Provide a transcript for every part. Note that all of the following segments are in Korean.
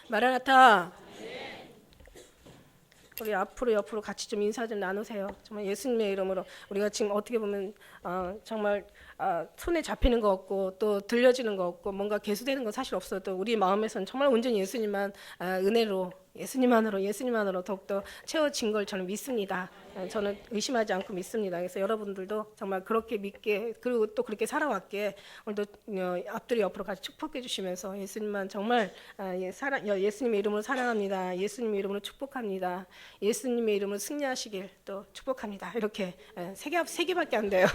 마라나타. 우리 앞으로 옆으로 같이 좀 인사 좀 나누세요. 정말 예수님의 이름으로 우리가 지금 어떻게 보면 정말 손에 잡히는 거 없고 또 들려지는 거 없고 뭔가 개수되는 건 사실 없어도 우리 마음에서는 정말 온전히 예수님만 은혜로 예수님만으로 더욱더 채워진 걸 저는 믿습니다. 저는 의심하지 않고 믿습니다. 그래서 여러분들도 정말 그렇게 믿게 그리고 또 그렇게 살아왔기에 오늘도 앞뒤로 옆으로 같이 축복해 주시면서 예수님만 정말 예수님의 이름으로 사랑합니다. 예수님의 이름으로 축복합니다. 예수님의 이름으로 승리하시길 또 축복합니다. 이렇게 세 개밖에 안 돼요.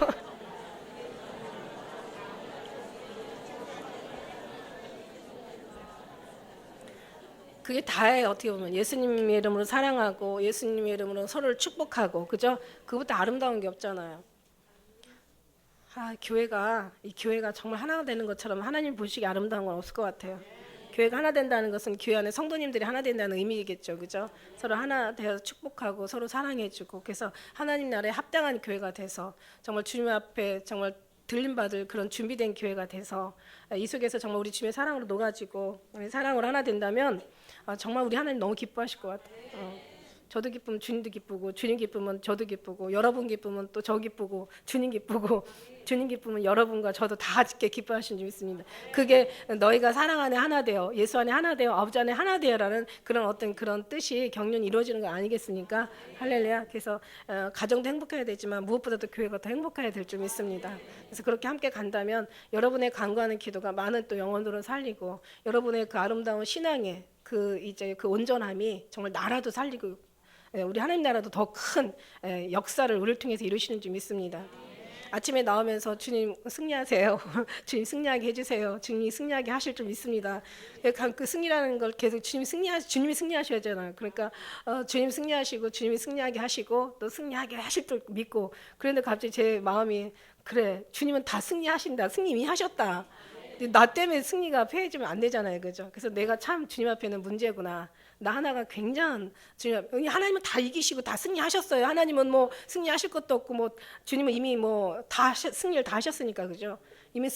그게 다예요. 어떻게 보면 예수님의 이름으로 사랑하고 예수님의 이름으로 서로를 축복하고 그죠? 그것보다 아름다운 게 없잖아요. 이 교회가 정말 하나가 되는 것처럼 하나님 보시기에 아름다운 건 없을 것 같아요. 교회가 하나 된다는 것은 교회 안에 성도님들이 하나 된다는 의미겠죠, 그죠? 서로 하나 되어서 축복하고 서로 사랑해주고 그래서 하나님 나라에 합당한 교회가 돼서 정말 주님 앞에 정말 들림받을 그런 준비된 교회가 돼서 이 속에서 정말 우리 주님의 사랑으로 녹아지고 우리 사랑으로 하나 된다면 정말 우리 하나님 너무 기뻐하실 것 같아요. 저도 기쁘면 주님도 기쁘고 주님 기쁘면 저도 기쁘고 여러분 기쁘면 또 저 기쁘고 주님 기쁘고 주님 기쁘면 여러분과 저도 다 함께 기뻐하시는 줄 믿습니다. 그게 너희가 사랑 안에 하나 되어 예수 안에 하나 되어 아버지 안에 하나 되어라는 그런 어떤 그런 뜻이 경륜이 이루어지는 거 아니겠습니까? 할렐루야. 그래서 가정도 행복해야 되지만 무엇보다도 교회가 더 행복해야 될 줄 믿습니다. 그래서 그렇게 함께 간다면 여러분의 간구하는 기도가 많은 또 영혼들을 살리고 여러분의 그 아름다운 신앙의 그 온전함이 정말 나라도 살리고 우리 하나님 나라도 더 큰 역사를 우리를 통해서 이루시는 줄 믿습니다. 아침에 나오면서 주님 승리하세요. 주님 승리하게 해주세요. 주님이 승리하게 하실 줄 믿습니다. 그 승리라는 걸 계속 주님이 승리하셔야 하잖아요. 그러니까 주님 승리하시고 주님이 승리하게 하시고 또 승리하게 하실 줄 믿고 그런데 갑자기 제 마음이 그래 주님은 다 승리하신다. 승리 이미 하셨다. 나 때문에 승리가 패해지면 안 되잖아요. 그죠? 그래서 내가 참 주님 앞에는 문제구나. 나 하나가 굉장한 주님 하나님은 다 이기시고 다 승리하셨어요. 하나님은 뭐 승리하실 것도 없고 뭐 주님은 이미 뭐 다 승리를 다 하셨으니까 그죠? 이미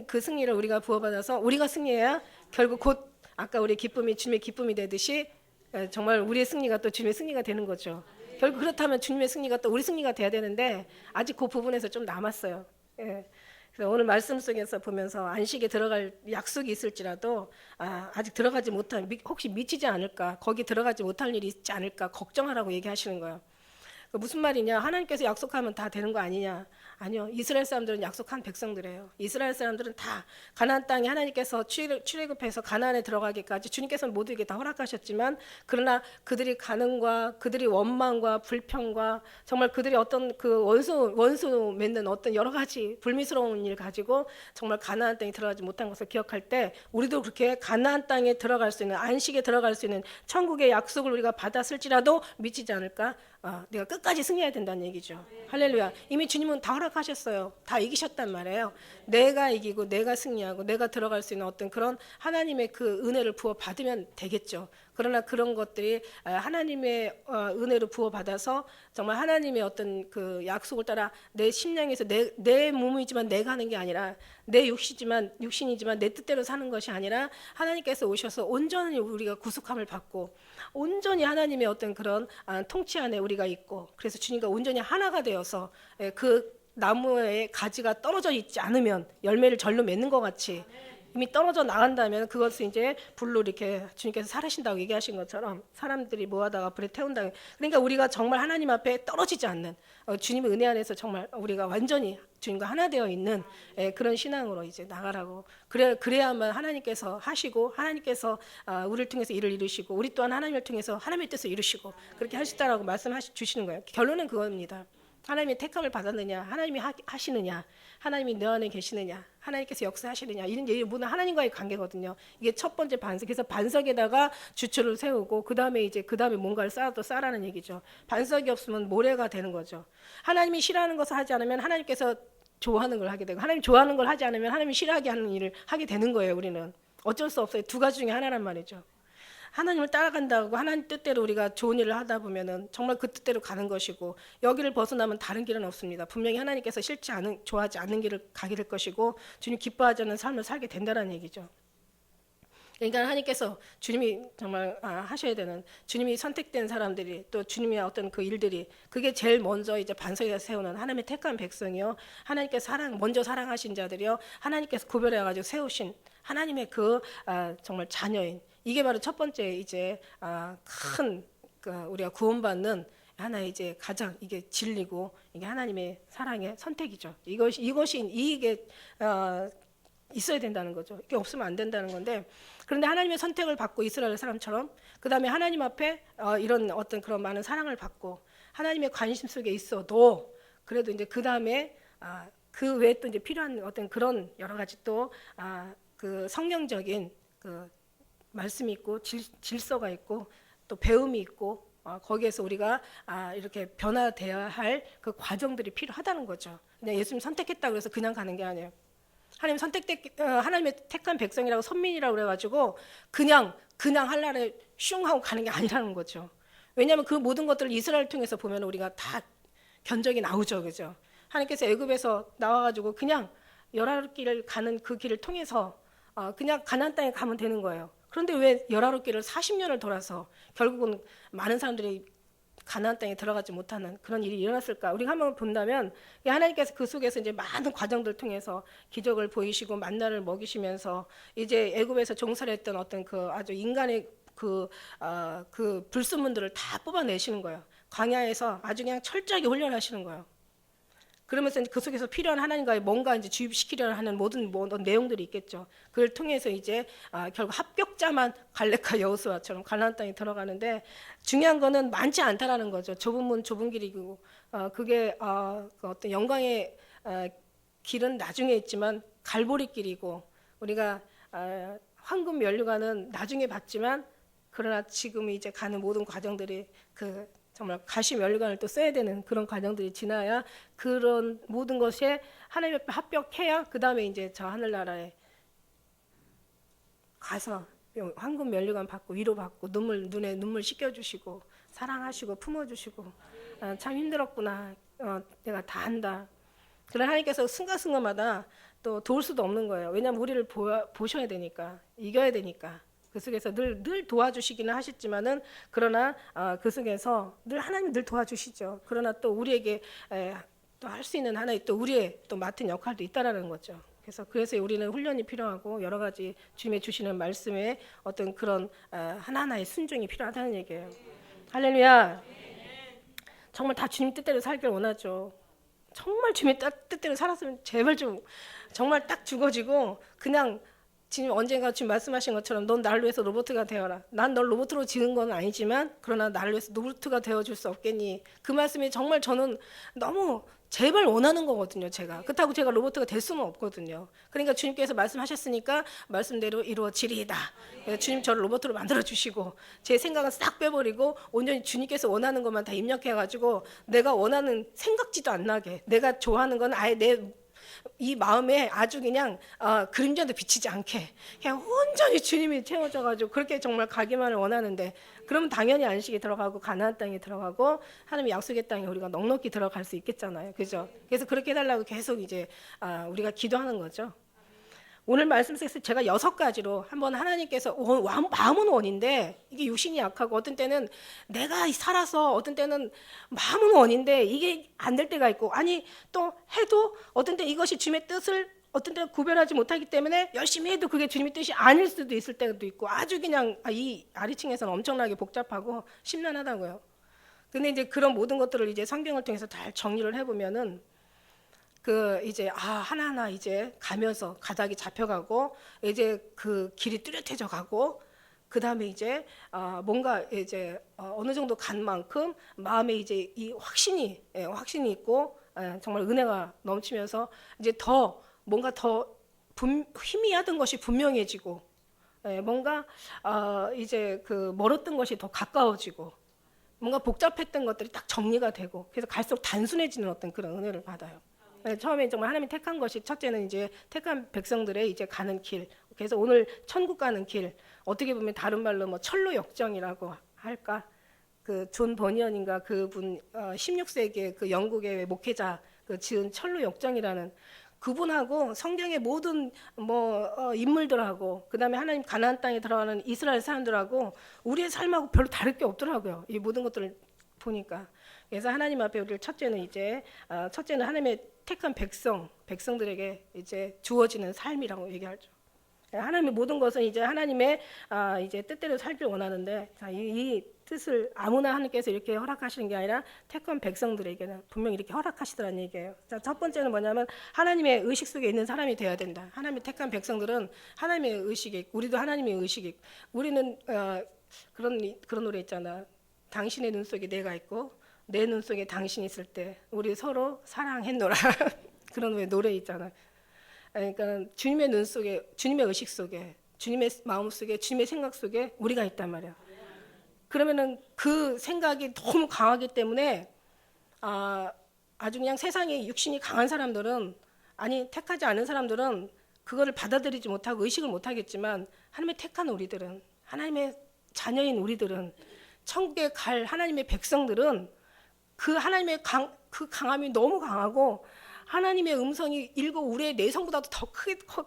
그 승리를 우리가 부어받아서 우리가 승리해야 결국 곧 아까 우리 기쁨이 주님의 기쁨이 되듯이 정말 우리의 승리가 또 주님의 승리가 되는 거죠. 결국 그렇다면 주님의 승리가 또 우리 승리가 돼야 되는데 아직 그 부분에서 좀 남았어요. 예. 오늘 말씀 속에서 보면서 안식에 들어갈 약속이 있을지라도 아직 들어가지 못한 혹시 미치지 않을까 거기 들어가지 못할 일이 있지 않을까 걱정하라고 얘기하시는 거예요. 무슨 말이냐 하나님께서 약속하면 다 되는 거 아니냐. 아니요. 이스라엘 사람들은 약속한 백성들이에요. 이스라엘 사람들은 다 가나안 땅에 하나님께서 출애굽해서 가나안에 들어가기까지 주님께서는 모두에게 다 허락하셨지만 그러나 그들이 가능과 그들이 원망과 불평과 정말 그들이 어떤 그 원수 맺는 어떤 여러 가지 불미스러운 일 가지고 정말 가나안 땅에 들어가지 못한 것을 기억할 때 우리도 그렇게 가나안 땅에 들어갈 수 있는 안식에 들어갈 수 있는 천국의 약속을 우리가 받았을지라도 미치지 않을까? 내가 끝까지 승리해야 된다는 얘기죠. 할렐루야. 이미 주님은 다 허락하셨어요. 다 이기셨단 말이에요. 내가 이기고 내가 승리하고 내가 들어갈 수 있는 어떤 그런 하나님의 그 은혜를 부어 받으면 되겠죠. 그러나 그런 것들이 하나님의 은혜로 부어 받아서 정말 하나님의 어떤 그 약속을 따라 내 심령에서 내 몸이지만 내가 하는 게 아니라 내 육신이지만 내 뜻대로 사는 것이 아니라 하나님께서 오셔서 온전히 우리가 구속함을 받고 온전히 하나님의 어떤 그런 통치 안에 우리가 있고 그래서 주님과 온전히 하나가 되어서 그 나무의 가지가 떨어져 있지 않으면 열매를 절로 맺는 것 같이 이미 떨어져 나간다면 그것을 이제 불로 이렇게 주님께서 살으신다고 얘기하신 것처럼 사람들이 모아다가 불에 태운다. 그러니까 우리가 정말 하나님 앞에 떨어지지 않는 주님의 은혜 안에서 정말 우리가 완전히 주님과 하나 되어 있는 그런 신앙으로 이제 나가라고. 그래야만 하나님께서 하시고 하나님께서 우리를 통해서 일을 이루시고 우리 또한 하나님을 통해서 하나님의 뜻을 이루시고 그렇게 하시다라고 말씀주시는 거예요. 결론은 그겁니다. 하나님의 택함을 받았느냐, 하나님이 하시느냐, 하나님이 너 안에 계시느냐, 하나님께서 역사하시느냐, 이런 모든 하나님과의 관계거든요. 이게 첫 번째 반석. 그래서 반석에다가 주초를 세우고 그 다음에 뭔가를 쌓라는 얘기죠. 반석이 없으면 모래가 되는 거죠. 하나님이 싫어하는 것을 하지 않으면 하나님께서 좋아하는 걸 하게 되고 하나님 좋아하는 걸 하지 않으면 하나님이 싫어하게 하는 일을 하게 되는 거예요. 우리는 어쩔 수 없어요. 두 가지 중에 하나란 말이죠. 하나님을 따라간다고 하나님 뜻대로 우리가 좋은 일을 하다 보면은 정말 그 뜻대로 가는 것이고 여기를 벗어나면 다른 길은 없습니다. 분명히 하나님께서 좋아하지 않는 길을 가게 될 것이고 주님 기뻐하지 않는 삶을 살게 된다는 얘기죠. 그러니까 하나님께서 주님이 정말 하셔야 되는, 주님이 선택된 사람들이, 또 주님의 어떤 그 일들이, 그게 제일 먼저 이제 반석에서 세우는 하나님의 택한 백성이요, 하나님께서 먼저 사랑하신 자들이요, 하나님께서 구별해 가지고 세우신 하나님의 그 정말 자녀인, 이게 바로 첫 번째 이제 큰 우리가 구원받는 하나의 이제 가장 이게 진리고, 이게 하나님의 사랑의 선택이죠. 이게 있어야 된다는 거죠. 이게 없으면 안 된다는 건데, 그런데 하나님의 선택을 받고 이스라엘 사람처럼, 그 다음에 하나님 앞에 이런 어떤 그런 많은 사랑을 받고 하나님의 관심 속에 있어도, 그래도 이제 그 다음에 그 외에 또 이제 필요한 어떤 그런 여러 가지 또 그 성령적인 그 말씀이 있고 질서가 있고 또 배움이 있고, 거기에서 우리가 이렇게 변화되어야 할 그 과정들이 필요하다는 거죠. 그냥 예수님 선택했다고 해서 그냥 가는 게 아니에요. 하나님의 택한 백성이라고 선민이라고 그래가지고 그냥 한날에 슝 하고 가는 게 아니라는 거죠. 왜냐하면 그 모든 것들을 이스라엘 통해서 보면 우리가 다 견적이 나오죠, 그죠? 하나님께서 애굽에서 나와가지고 그냥 열아홉 길을 가는 그 길을 통해서 그냥 가나안 땅에 가면 되는 거예요. 그런데 왜 열아홉 길을 40년을 돌아서 결국은 많은 사람들이 가나안 땅에 들어가지 못하는 그런 일이 일어났을까? 우리가 한번 본다면 하나님께서 그 속에서 이제 많은 과정들 통해서 기적을 보이시고 만나를 먹이시면서 이제 애굽에서 종살이했던 어떤 그 아주 인간의 그 불순물들을 다 뽑아내시는 거예요. 광야에서 아주 그냥 철저하게 훈련하시는 거예요. 그러면서 그 속에서 필요한 하나님과의 뭔가 이제 주입시키려 하는 모든 내용들이 있겠죠. 그걸 통해서 이제 결국 합격자만 갈렙과 여호수아처럼 가나안 땅에 들어가는데, 중요한 거는 많지 않다라는 거죠. 좁은 문 좁은 길이고, 그게 그 어떤 영광의 길은 나중에 있지만 갈보리길이고, 우리가 황금 면류관은 나중에 받지만, 그러나 지금 이제 가는 모든 과정들이 그 정말 가시 면류관을 또 써야 되는 그런 과정들이 지나야, 그런 모든 것에 하나님 앞에 합격해야 그 다음에 이제 저 하늘나라에 가서 황금 면류관 받고 위로받고 눈에 눈물 씻겨주시고 사랑하시고 품어주시고, 참 힘들었구나, 내가 다 한다. 그러나 하나님께서 순간순간마다 또 도울 수도 없는 거예요. 왜냐하면 우리를 보셔야 되니까, 이겨야 되니까. 그 속에서 늘 도와주시기는 하셨지만은, 그러나 그 속에서 하나님 늘 도와주시죠. 그러나 또 우리에게 또 할 수 있는 하나의 또 우리의 또 맡은 역할도 있다라는 거죠. 그래서 우리는 훈련이 필요하고 여러 가지 주님의 주시는 말씀에 어떤 그런 하나하나의 순종이 필요하다는 얘기예요. 할렐루야. 정말 다 주님 뜻대로 살길 원하죠. 정말 주님의 뜻대로 살았으면 제발 좀 정말 딱 죽어지고, 그냥 지금 언젠가 지금 말씀하신 것처럼 넌 나를 위해서 로봇가 되어라. 난 널 로봇으로 지은 건 아니지만 그러나 나를 위해서 로봇가 되어줄 수 없겠니? 그 말씀이 정말 저는 너무 제발 원하는 거거든요. 그렇다고 제가 로봇가 될 수는 없거든요. 그러니까 주님께서 말씀하셨으니까 말씀대로 이루어지리이다. 주님 저를 로봇으로 만들어주시고 제 생각은 싹 빼버리고 온전히 주님께서 원하는 것만 다 입력해가지고 내가 원하는 생각지도 안 나게, 내가 좋아하는 건 아예 이 마음에 아주 그냥 그림자도 비치지 않게 그냥 온전히 주님이 채워져가지고 그렇게 정말 가기만을 원하는데, 그러면 당연히 안식에 들어가고 가나안 땅에 들어가고 하나님의 약속의 땅에 우리가 넉넉히 들어갈 수 있겠잖아요, 그죠? 그래서 그렇게 해달라고 계속 이제 우리가 기도하는 거죠. 오늘 말씀 속에서 제가 6가지로 한번, 하나님께서 마음은 원인데 이게 육신이 약하고, 어떤 때는 내가 살아서 어떤 때는 마음은 원인데 이게 안 될 때가 있고, 아니 또 해도 어떤 때 이것이 주님의 뜻을 어떤 때는 구별하지 못하기 때문에 열심히 해도 그게 주님의 뜻이 아닐 수도 있을 때도 있고, 아주 그냥 이 아래층에서는 엄청나게 복잡하고 심란하다고요. 근데 이제 그런 모든 것들을 이제 성경을 통해서 잘 정리를 해보면은 이제 하나하나 이제 가면서 가닥이 잡혀가고 이제 그 길이 뚜렷해져 가고, 그 다음에 이제 뭔가 이제 어느 정도 간 만큼 마음에 이제 이 확신이 있고 정말 은혜가 넘치면서 이제 더 뭔가 더 희미하던 것이 분명해지고, 뭔가 이제 그 멀었던 것이 더 가까워지고, 뭔가 복잡했던 것들이 딱 정리가 되고, 그래서 갈수록 단순해지는 어떤 그런 은혜를 받아요. 처음에 정말 하나님이 택한 것이, 첫째는 이제 택한 백성들의 이제 가는 길. 그래서 오늘 천국 가는 길, 어떻게 보면 다른 말로 뭐 철로 역정이라고 할까? 그 존 버니언인가 그분 16세기의 그 영국의 목회자 그 지은 철로 역정이라는 그분하고 성경의 모든 인물들하고 그다음에 하나님 가나안 땅에 들어가는 이스라엘 사람들하고 우리의 삶하고 별로 다를 게 없더라고요. 이 모든 것들을 보니까. 그래서 하나님 앞에 우리를 첫째는 하나님의 택한 백성들에게 이제 주어지는 삶이라고 얘기하죠. 하나님의 모든 것은 이제 하나님의 이제 뜻대로 살길 원하는데, 이 뜻을 아무나 하나님께서 이렇게 허락하시는 게 아니라 택한 백성들에게는 분명히 이렇게 허락하시더라는 얘기예요. 자, 첫 번째는 뭐냐면 하나님의 의식 속에 있는 사람이 돼야 된다. 하나님의 택한 백성들은 하나님의 의식이, 우리도 하나님의 의식이, 우리는 그런 노래 있잖아. 당신의 눈 속에 내가 있고 내 눈 속에 당신이 있을 때 우리 서로 사랑했노라. 그런 노래 있잖아. 그러니까 주님의 눈 속에, 주님의 의식 속에, 주님의 마음 속에, 주님의 생각 속에 우리가 있단 말이야. 그러면은 그 생각이 너무 강하기 때문에 아주 그냥 세상에 육신이 강한 사람들은, 아니 택하지 않은 사람들은 그거를 받아들이지 못하고 의식을 못하겠지만, 하나님의 택한 우리들은, 하나님의 자녀인 우리들은, 천국에 갈 하나님의 백성들은 그 하나님의 그 강함이 너무 강하고 하나님의 음성이 일곱 우리의 내성보다도 더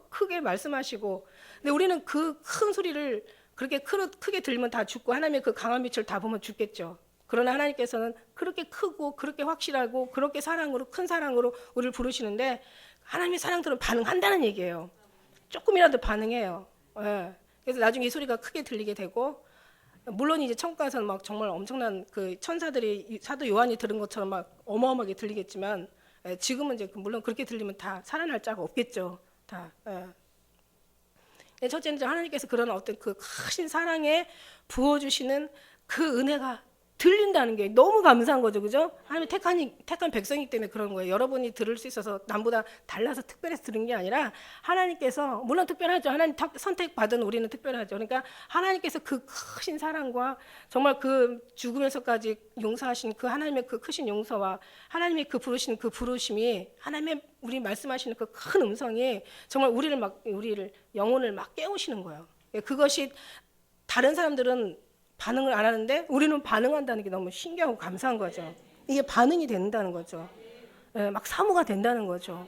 크게 말씀하시고, 근데 우리는 그 큰 소리를 그렇게 크게 들리면 다 죽고 하나님의 그 강한 빛을 다 보면 죽겠죠. 그러나 하나님께서는 그렇게 크고 그렇게 확실하고 그렇게 사랑으로, 큰 사랑으로 우리를 부르시는데, 하나님의 사랑들은 반응한다는 얘기예요. 조금이라도 반응해요. 예. 그래서 나중에 이 소리가 크게 들리게 되고, 물론 이제 천국 가서는 막 정말 엄청난 그 천사들이 사도 요한이 들은 것처럼 막 어마어마하게 들리겠지만, 지금은 이제 물론 그렇게 들리면 다 살아날 자가 없겠죠. 다. 첫째는 하나님께서 그런 어떤 그 크신 사랑에 부어주시는 그 은혜가 들린다는 게 너무 감사한 거죠, 그죠? 하나님 택한 백성이기 때문에 그런 거예요. 여러분이 들을 수 있어서 남보다 달라서 특별해서 들은 게 아니라, 하나님께서, 물론 특별하죠. 하나님 선택받은 우리는 특별하죠. 그러니까 하나님께서 그 크신 사랑과 정말 그 죽으면서까지 용서하신 그 하나님의 그 크신 용서와 하나님의 그 부르시는 그 부르심이, 하나님의 우리 말씀하시는 그 큰 음성이 정말 우리를 영혼을 막 깨우시는 거예요. 그것이 다른 사람들은 반응을 안 하는데 우리는 반응한다는 게 너무 신기하고 감사한 거죠. 이게 반응이 된다는 거죠. 막 사모가 된다는 거죠.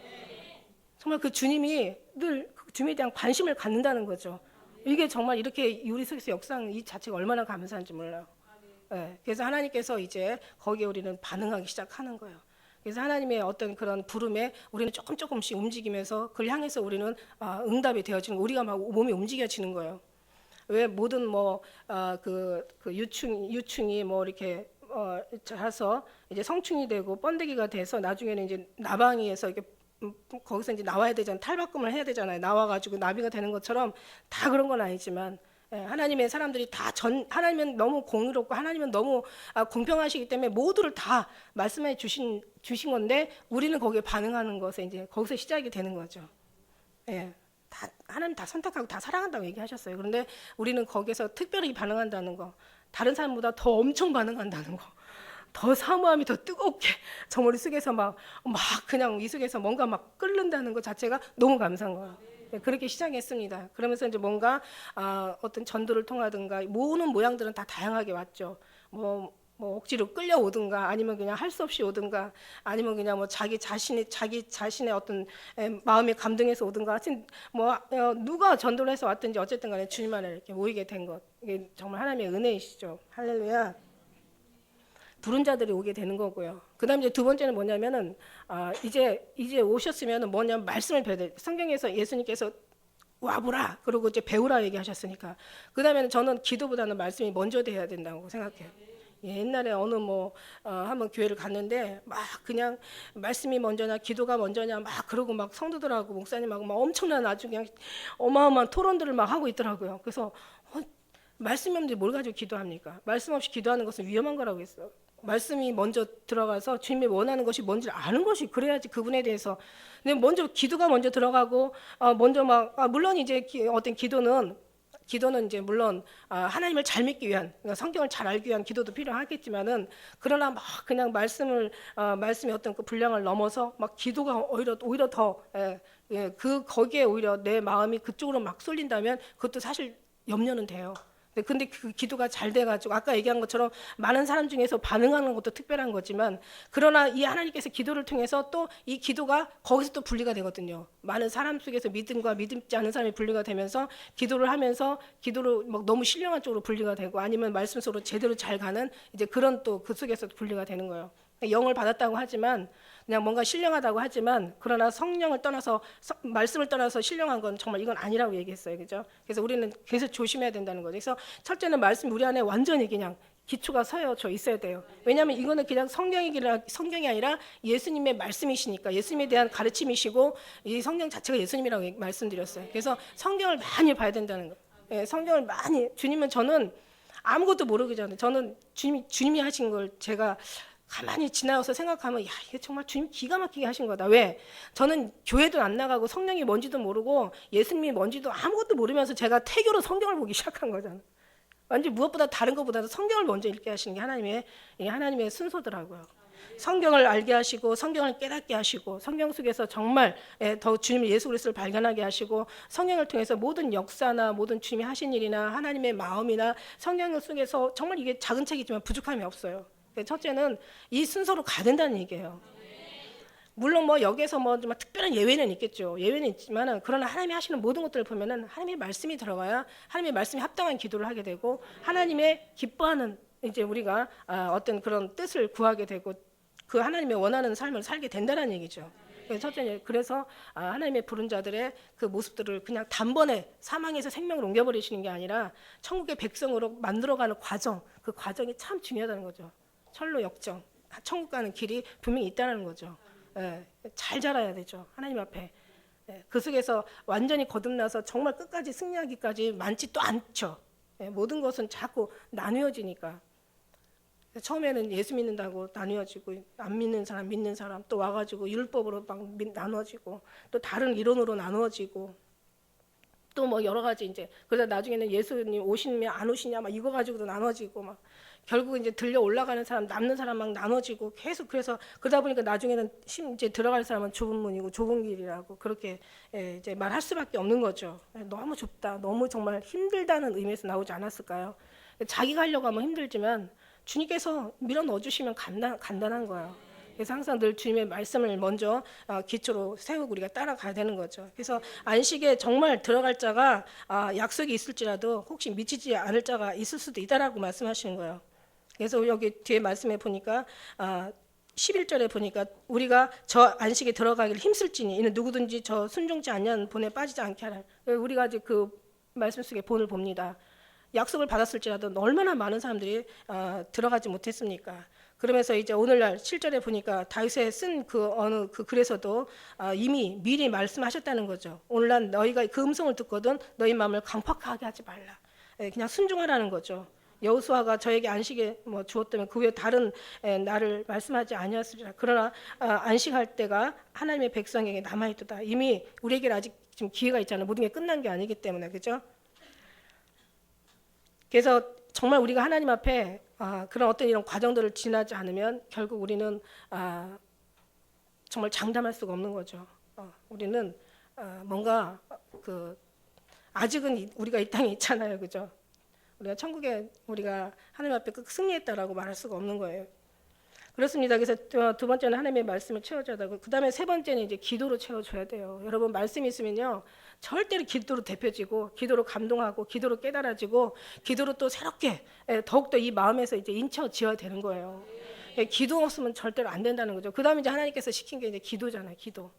정말 그 주님이 늘 주님에 대한 관심을 갖는다는 거죠. 이게 정말 이렇게 우리 속에서 역사하는 이 자체가 얼마나 감사한지 몰라요. 그래서 하나님께서 이제 거기에 우리는 반응하기 시작하는 거예요. 그래서 하나님의 어떤 그런 부름에 우리는 조금씩 움직이면서 그걸 향해서 우리는 응답이 되어지는, 우리가 막 몸이 움직여지는 거예요. 왜 모든 그 유충이 이렇게 자라서 이제 성충이 되고 번데기가 돼서 나중에는 이제 나방이에서 이렇게 거기서 이제 나와야 되잖아요. 탈바꿈을 해야 되잖아요. 나와가지고 나비가 되는 것처럼, 다 그런 건 아니지만, 하나님의 사람들이 하나님은 너무 공의롭고 하나님은 너무 공평하시기 때문에 모두를 다 말씀해 주신 건데, 우리는 거기에 반응하는 것에 이제 거기서 시작이 되는 거죠. 하나님 다 선택하고 다 사랑한다고 얘기하셨어요. 그런데 우리는 거기서 특별히 반응한다는 거, 다른 사람보다 더 엄청 반응한다는 거, 더 사모함이 더 뜨겁게 저 머릿속에서 막 그냥 이 속에서 뭔가 막 끓는다는 것 자체가 너무 감사한 거예요. 그렇게 시작했습니다. 그러면서 이제 뭔가 어떤 전도를 통하든가 모으는 모양들은 다 다양하게 왔죠. 뭐 억지로 끌려오든가, 아니면 그냥 할 수 없이 오든가, 아니면 그냥 자기 자신의 어떤 마음에 감동해서 오든가, 하여튼 누가 전도를 해서 왔든지 어쨌든 간에 주님 안에 이렇게 모이게 된 것, 이게 정말 하나님의 은혜이시죠. 할렐루야. 부른 자들이 오게 되는 거고요. 그다음 이제 두 번째는 뭐냐면은 이제 오셨으면은 뭐냐면 말씀을 배워야 돼. 성경에서 예수님께서 와보라, 그리고 이제 배우라 얘기하셨으니까, 그다음에는 저는 기도보다는 말씀이 먼저 돼야 된다고 생각해요. 옛날에 어느 한번 교회를 갔는데 막 그냥 말씀이 먼저냐 기도가 먼저냐 막 그러고 막 성도들하고 목사님하고 막 엄청난 아주 그냥 어마어마한 토론들을 막 하고 있더라고요. 그래서 말씀이 없는데 뭘 가지고 기도합니까? 말씀 없이 기도하는 것은 위험한 거라고 했어요. 말씀이 먼저 들어가서 주님이 원하는 것이 뭔지를 아는 것이, 그래야지 그분에 대해서. 근데 먼저 기도가 먼저 들어가고 먼저 물론 이제 어떤 기도는 이제 물론 하나님을 잘 믿기 위한, 그러니까 성경을 잘 알기 위한 기도도 필요하겠지만은, 그러나 막 그냥 말씀의 어떤 그 분량을 넘어서 막 기도가 오히려 더 거기에 오히려 내 마음이 그쪽으로 막 쏠린다면 그것도 사실 염려는 돼요. 근데 그 기도가 잘 돼가지고 아까 얘기한 것처럼 많은 사람 중에서 반응하는 것도 특별한 거지만, 그러나 이 하나님께서 기도를 통해서 또 이 기도가 거기서 또 분리가 되거든요. 많은 사람 속에서 믿음과 믿지 않은 사람이 분리가 되면서 기도를 하면서 기도로 막 너무 신령한 쪽으로 분리가 되고, 아니면 말씀 속으로 제대로 잘 가는 이제 그런 또 그 속에서 분리가 되는 거예요. 영을 받았다고 하지만, 그냥 뭔가 신령하다고 하지만, 그러나 성령을 떠나서 말씀을 떠나서 신령한 건 정말 이건 아니라고 얘기했어요. 그죠? 그래서 우리는 계속 조심해야 된다는 거죠. 그래서 첫째는 말씀 우리 안에 완전히 그냥 기초가 서여져 있어야 돼요. 왜냐하면 이거는 그냥 성경이 아니라 예수님의 말씀이시니까, 예수님에 대한 가르침이시고 이 성경 자체가 예수님이라고 말씀드렸어요. 그래서 성경을 많이 봐야 된다는 거예요. 예, 성경을 많이. 주님은, 저는 아무것도 모르기 전에, 저는 주님이 하신 걸 제가 가만히 지나가서 생각하면, 야, 이게 정말 주님 기가 막히게 하신 거다. 왜? 저는 교회도 안 나가고 성령이 뭔지도 모르고 예수님이 뭔지도 아무것도 모르면서 제가 태교로 성경을 보기 시작한 거잖아요. 완전 무엇보다 다른 것보다도 성경을 먼저 읽게 하시는 게 하나님의 순서더라고요. 성경을 알게 하시고 성경을 깨닫게 하시고, 성경 속에서 정말 더 주님 예수 그리스도를 발견하게 하시고, 성경을 통해서 모든 역사나 모든 주님이 하신 일이나 하나님의 마음이나 성경 속에서 정말 이게 작은 책이지만 부족함이 없어요. 첫째는 이 순서로 가야 된다는 얘기예요. 물론 뭐 여기에서 뭐 좀 특별한 예외는 있겠죠. 예외는 있지만은, 그러나 하나님이 하시는 모든 것들을 보면은 하나님의 말씀이 들어가야 하나님의 말씀에 합당한 기도를 하게 되고, 하나님의 기뻐하는 이제 우리가 어떤 그런 뜻을 구하게 되고, 그 하나님의 원하는 삶을 살게 된다는 얘기죠. 첫째, 그래서 하나님의 부른 자들의 그 모습들을 그냥 단번에 사망에서 생명을 옮겨버리시는 게 아니라 천국의 백성으로 만들어가는 과정, 그 과정이 참 중요하다는 거죠. 철로 역정, 천국 가는 길이 분명히 있다는 거죠. 예, 잘 자라야 되죠. 하나님 앞에. 예, 그 속에서 완전히 거듭나서 정말 끝까지 승리하기까지 많지 또 않죠. 예, 모든 것은 자꾸 나누어지니까. 처음에는 예수 믿는다고 나누어지고, 안 믿는 사람, 믿는 사람, 또 와가지고 율법으로 막 나누어지고, 또 다른 이론으로 나누어지고, 또 뭐 여러 가지 이제, 그러다 나중에는 예수님 오시면 안 오시냐 막 이거 가지고도 나눠지고, 막 결국 이제 들려 올라가는 사람, 남는 사람 막 나눠지고, 계속. 그래서 그러다 보니까 나중에는 이제 들어갈 사람은 좁은 문이고 좁은 길이라고 그렇게 이제 말할 수밖에 없는 거죠. 너무 좁다, 너무 정말 힘들다는 의미에서 나오지 않았을까요? 자기가 하려고 하면 힘들지만 주님께서 밀어 넣어주시면 간단한 거예요. 그래서 항상 늘 주님의 말씀을 먼저 기초로 세우고 우리가 따라가야 되는 거죠. 그래서 안식에 정말 들어갈 자가 약속이 있을지라도 혹시 미치지 않을 자가 있을 수도 있다라고 말씀하시는 거예요. 그래서 여기 뒤에 말씀에 보니까 11절에 보니까 우리가 저 안식에 들어가기를 힘쓸지니 이는 누구든지 저 순종치 않냐는 본에 빠지지 않게 하라. 우리가 이제 그 말씀 속에 본을 봅니다. 약속을 받았을지라도 얼마나 많은 사람들이 들어가지 못했습니까? 그러면서 이제 오늘날 7절에 보니까 다윗의 쓴 그 어느 그 글에서도 이미 미리 말씀하셨다는 거죠. 오늘날 너희가 그 음성을 듣거든 너희 마음을 강팍하게 하지 말라. 그냥 순종하라는 거죠. 여호수아가 저에게 안식에 뭐 주었다면 그 외에 다른 나를 말씀하지 아니었으리라. 그러나 안식할 때가 하나님의 백성에게 남아있도다. 이미 우리에게 아직 지금 기회가 있잖아요. 모든 게 끝난 게 아니기 때문에, 그죠? 그래서 정말 우리가 하나님 앞에 그런 어떤 이런 과정들을 지나지 않으면 결국 우리는 정말 장담할 수가 없는 거죠. 우리는 뭔가 아직은 우리가 이 땅에 있잖아요, 그죠? 우리가 천국에 우리가 하나님 앞에 승리했다라고 말할 수가 없는 거예요. 그렇습니다. 그래서 두 번째는 하나님의 말씀을 채워줘야 되고, 그 다음에 세 번째는 이제 기도로 채워줘야 돼요. 여러분, 말씀이 있으면요 절대로 기도로 대표지고, 기도로 감동하고, 기도로 깨달아지고, 기도로 또 새롭게 더욱더 이 마음에서 이제 인쳐지어야 되는 거예요. 기도 없으면 절대로 안 된다는 거죠. 그 다음에 이제 하나님께서 시킨 게 이제 기도잖아요. 기도.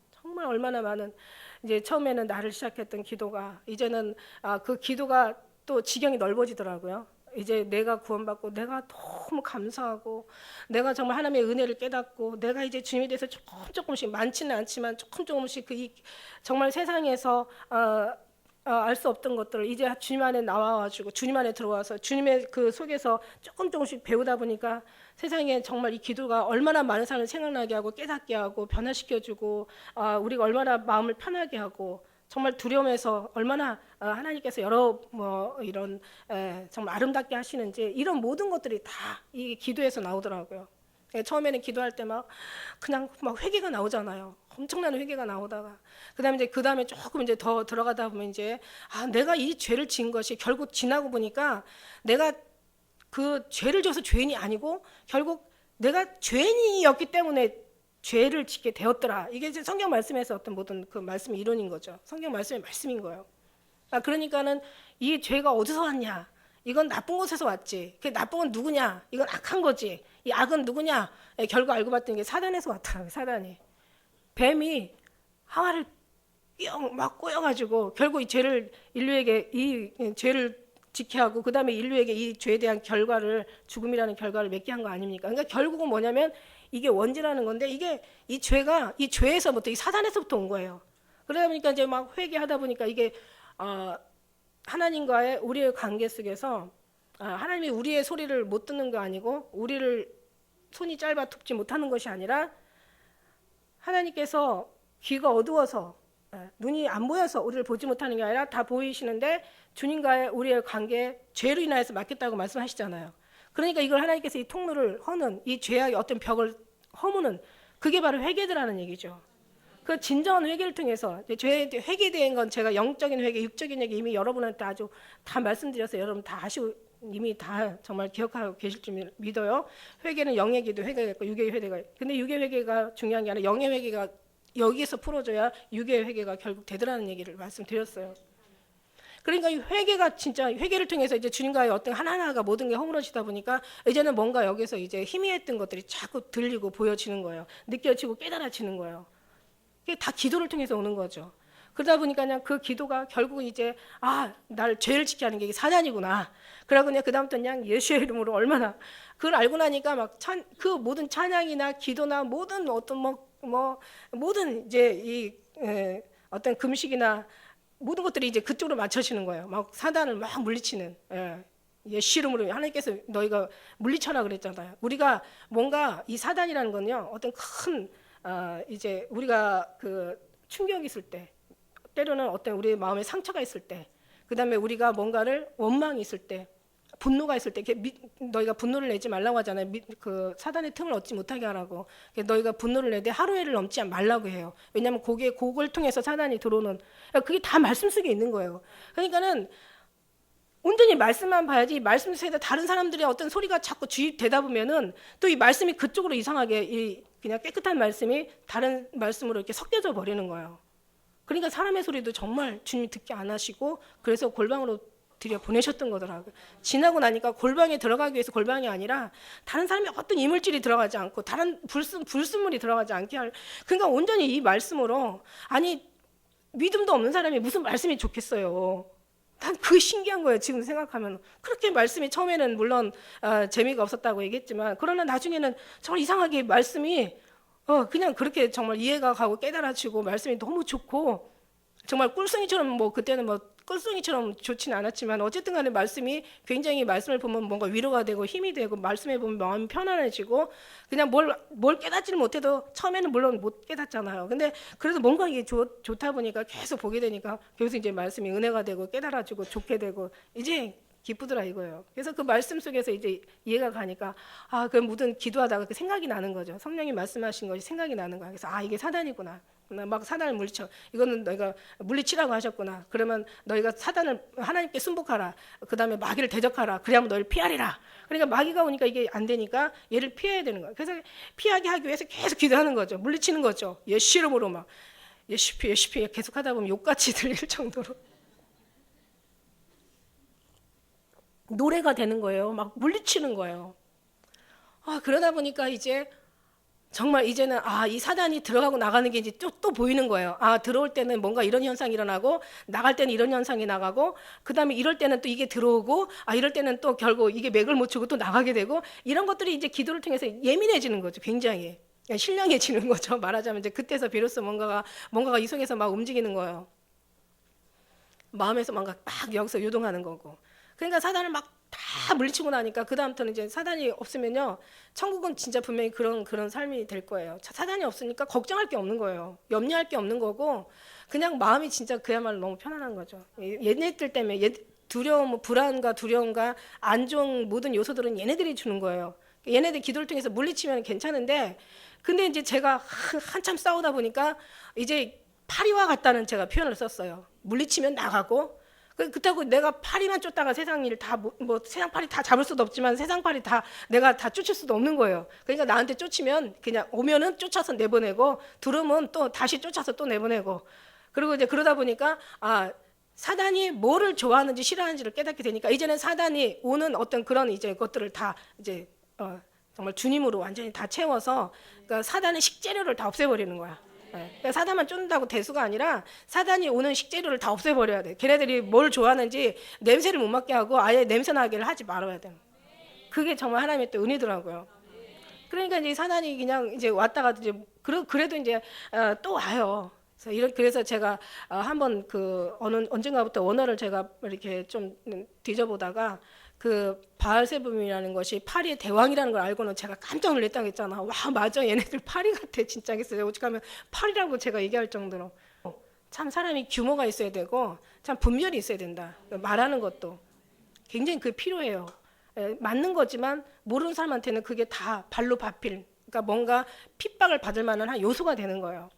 정말 얼마나 많은, 이제 처음에는 나를 시작했던 기도가 이제는 그 기도가 또 지경이 넓어지더라고요. 이제 내가 구원받고 내가 너무 감사하고 내가 정말 하나님의 은혜를 깨닫고 내가 이제 주님에 대해서 조금씩 많지는 않지만 조금씩 정말 세상에서 알 수 없던 것들을 이제 주님 안에 나와가지고 주님 안에 들어와서 주님의 그 속에서 조금씩 배우다 보니까 세상에 정말 이 기도가 얼마나 많은 사람을 생각나게 하고 깨닫게 하고 변화시켜주고 우리가 얼마나 마음을 편하게 하고 정말 두려움에서 얼마나 하나님께서 여러 이런 정말 아름답게 하시는지 이런 모든 것들이 다 이 기도에서 나오더라고요. 처음에는 기도할 때 막 그냥 막 회개가 나오잖아요. 엄청난 회개가 나오다가 그다음에 조금 이제 더 들어가다 보면 이제 내가 이 죄를 지은 것이 결국 지나고 보니까 내가 그 죄를 져서 죄인이 아니고 결국 내가 죄인이었기 때문에 죄를 짓게 되었더라. 이게 이제 성경 말씀에서 어떤 모든 그 말씀의 이론인 거죠. 성경 말씀의 말씀인 거예요. 그러니까는 이 죄가 어디서 왔냐? 이건 나쁜 곳에서 왔지. 그 나쁜 건 누구냐? 이건 악한 거지. 이 악은 누구냐? 결국 알고 봤더니 이게 사단에서 왔더라고요. 사단이. 뱀이 하와를 막 꼬여가지고 결국 이 죄를 인류에게 이 죄를 지게 하고 그 다음에 인류에게 이 죄에 대한 결과를 죽음이라는 결과를 맺게 한 거 아닙니까? 그러니까 결국은 뭐냐면 이게 원죄라는 건데 이게 이 죄가 이 죄에서부터 이 사단에서부터 온 거예요. 그러다 보니까 이제 막 회개하다 보니까 이게 하나님과의 우리의 관계 속에서 하나님이 우리의 소리를 못 듣는 거 아니고 우리를 손이 짧아 툭지 못하는 것이 아니라 하나님께서 귀가 어두워서 눈이 안 보여서 우리를 보지 못하는 게 아니라 다 보이시는데 주님과의 우리의 관계에 죄로 인하여서 막겠다고 말씀하시잖아요. 그러니까 이걸 하나님께서 이 통로를 허는 이 죄악의 어떤 벽을 허무는 그게 바로 회개드라는 얘기죠. 그 진정한 회개를 통해서 죄에 회개된 건 제가 영적인 회개, 육적인 회개 이미 여러분한테 아주 다 말씀드려서 여러분 다 아시고 이미 다 정말 기억하고 계실 줄 믿어요. 회개는 영의 기도 회개가 있고 육의 회개가 있고 근데 육의 회개가 중요한 게 아니라 영의 회개가 여기에서 풀어줘야 육의 회개가 결국 되더라는 얘기를 말씀드렸어요. 그러니까 이 회개가 진짜 회개를 통해서 이제 주님과의 어떤 하나하나가 모든 게 허물어지다 보니까 이제는 뭔가 여기서 이제 희미했던 것들이 자꾸 들리고 보여지는 거예요. 느껴지고 깨달아지는 거예요. 그게 다 기도를 통해서 오는 거죠. 그러다 보니까 그냥 그 기도가 결국 이제 날 죄를 짓게 하는 게 이게 사단이구나. 그러고 그냥 그다음부터 그냥 예수의 이름으로 얼마나 그걸 알고 나니까 막 그 모든 찬양이나 기도나 모든 어떤 모든 이제 어떤 금식이나 모든 것들이 이제 그쪽으로 맞춰지는 거예요. 막 사단을 막 물리치는. 예수 이름으로 하나님께서 너희가 물리쳐라 그랬잖아요. 우리가 뭔가 이 사단이라는 건요. 어떤 큰 이제 우리가 그 충격이 있을 때 때로는 어떤 우리의 마음에 상처가 있을 때 그다음에 우리가 뭔가를 원망이 있을 때 분노가 있을 때 너희가 분노를 내지 말라고 하잖아요. 그 사단의 틈을 얻지 못하게 하라고. 너희가 분노를 내되 하루에를 넘지 말라고 해요. 왜냐하면 그걸 통해서 사단이 들어오는 그게 다 말씀 속에 있는 거예요. 그러니까는 온전히 말씀만 봐야지 말씀 속에서 다른 사람들의 어떤 소리가 자꾸 주입되다 보면은 또 이 말씀이 그쪽으로 이상하게 그냥 깨끗한 말씀이 다른 말씀으로 이렇게 섞여져 버리는 거예요. 그러니까 사람의 소리도 정말 주님이 듣게 안 하시고 그래서 골방으로 들여 보내셨던 거더라고요. 지나고 나니까 골방에 들어가기 위해서 골방이 아니라 다른 사람이 어떤 이물질이 들어가지 않고 다른 불순물이 들어가지 않게 할 그러니까 온전히 이 말씀으로 믿음도 없는 사람이 무슨 말씀이 좋겠어요. 난 그게 신기한 거예요. 지금 생각하면 그렇게 말씀이 처음에는 물론 재미가 없었다고 얘기했지만 그러나 나중에는 정말 이상하게 말씀이 그냥 그렇게 정말 이해가 가고 깨달아지고 말씀이 너무 좋고 정말 꿀송이처럼 그때는 꿀송이처럼 좋지는 않았지만 어쨌든 간에 말씀이 굉장히 말씀을 보면 뭔가 위로가 되고 힘이 되고 말씀에 보면 마음이 편안해지고 그냥 뭘 깨닫지는 못해도 처음에는 물론 못 깨닫잖아요. 근데 그래도 뭔가 이게 좋다 보니까 계속 보게 되니까 계속 이제 말씀이 은혜가 되고 깨달아지고 좋게 되고 이제 기쁘더라 이거예요. 그래서 그 말씀 속에서 이제 이해가 가니까 그 모든 기도하다가 그 생각이 나는 거죠. 성령이 말씀하신 것이 생각이 나는 거야. 그래서 이게 사단이구나. 막 사단을 물리쳐. 이거는 너희가 물리치라고 하셨구나. 그러면 너희가 사단을 하나님께 순복하라. 그 다음에 마귀를 대적하라. 그래야만 너희를 피하리라. 그러니까 마귀가 오니까 이게 안 되니까 얘를 피해야 되는 거야. 그래서 피하게 하기 위해서 계속 기도하는 거죠. 물리치는 거죠. 예수 이름으로 막 예수 피 계속 하다 보면 욕같이 들릴 정도로 노래가 되는 거예요. 막 물리치는 거예요. 그러다 보니까 이제 정말 이제는 이 사단이 들어가고 나가는 게 이제 또 보이는 거예요. 들어올 때는 뭔가 이런 현상이 일어나고 나갈 때는 이런 현상이 나가고 그다음에 이럴 때는 또 이게 들어오고 이럴 때는 또 결국 이게 맥을 못 추고 또 나가게 되고 이런 것들이 이제 기도를 통해서 예민해지는 거죠. 굉장히 신령해지는 거죠. 말하자면 이제 그때서 비로소 뭔가가 이 속에서 막 움직이는 거예요. 마음에서 뭔가 막 여기서 요동하는 거고. 그러니까 사단을 막 다 물리치고 나니까 그 다음부터는 이제 사단이 없으면요 천국은 진짜 분명히 그런 삶이 될 거예요. 사단이 없으니까 걱정할 게 없는 거예요. 염려할 게 없는 거고 그냥 마음이 진짜 그야말로 너무 편안한 거죠. 얘네들 때문에 불안과 두려움과 안 좋은 모든 요소들은 얘네들이 주는 거예요. 얘네들 기도를 통해서 물리치면 괜찮은데, 근데 이제 제가 한참 싸우다 보니까 이제 파리와 같다는 제가 표현을 썼어요. 물리치면 나가고, 그렇다고 내가 파리만 쫓다가 세상 일 다 뭐 세상 파리 다 잡을 수도 없지만 세상 파리 다 내가 다 쫓을 수도 없는 거예요. 그러니까 나한테 쫓으면 그냥 오면은 쫓아서 내보내고, 들어오면 또 다시 쫓아서 또 내보내고. 그리고 이제 그러다 보니까 사단이 뭐를 좋아하는지 싫어하는지를 깨닫게 되니까 이제는 사단이 오는 어떤 그런 이제 것들을 다 이제 정말 주님으로 완전히 다 채워서, 그러니까 사단의 식재료를 다 없애버리는 거야. 그러니까 사단만 쫓는다고 대수가 아니라 사단이 오는 식재료를 다 없애버려야 돼. 걔네들이 뭘 좋아하는지 냄새를 못 맡게 하고 아예 냄새 나게를 하지 말아야 돼. 그게 정말 하나님의 또 은혜더라고요. 그러니까 이제 사단이 그냥 이제 왔다가 이제 그래도 이제 또 와요. 그래서 제가 한번 언젠가부터 원어를 제가 이렇게 좀 뒤져보다가 그 바알세붐이라는 것이 파리의 대왕이라는 걸 알고는 제가 깜짝 놀랐다고 했잖아. 와, 맞아, 얘네들 파리 같아 진짜. 했어요. 오죽하면 파리라고 제가 얘기할 정도로. 참 사람이 규모가 있어야 되고 참 분별이 있어야 된다. 말하는 것도 굉장히 그게 필요해요. 맞는 거지만 모르는 사람한테는 그게 다 발로 밟힐, 그러니까 뭔가 핍박을 받을 만한 한 요소가 되는 거예요.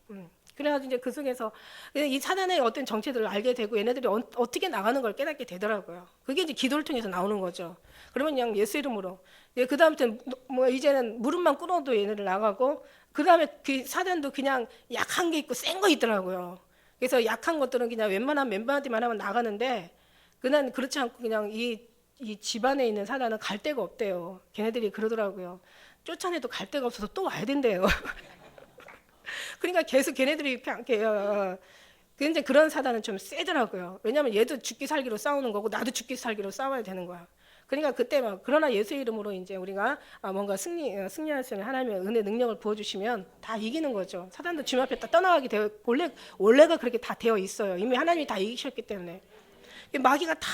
그래가지고 이제 그 속에서 이 사단의 어떤 정체들을 알게 되고 얘네들이 어떻게 나가는 걸 깨닫게 되더라고요. 그게 이제 기도를 통해서 나오는 거죠. 그러면 그냥 예수 이름으로. 그 다음부터 뭐 이제는 무릎만 꿇어도 얘네들 나가고, 그 다음에 그 사단도 그냥 약한 게 있고 센 거 있더라고요. 그래서 약한 것들은 그냥 웬만하면 멤버한테만 하면 나가는데, 그난 그렇지 않고 그냥 이 집안에 있는 사단은 갈 데가 없대요. 걔네들이 그러더라고요. 쫓아내도 갈 데가 없어서 또 와야 된대요. 그러니까 계속 걔네들이 근데 그런 사단은 좀 세더라고요. 왜냐하면 얘도 죽기 살기로 싸우는 거고 나도 죽기 살기로 싸워야 되는 거야. 그러니까 그때 그러나 예수 이름으로 이제 우리가 뭔가 승리할 수 있는 하나님의 은혜 능력을 부어주시면 다 이기는 거죠. 사단도 주님 앞에 다 떠나가게 되어, 원래가 그렇게 다 되어 있어요. 이미 하나님이 다 이기셨기 때문에. 마귀가 다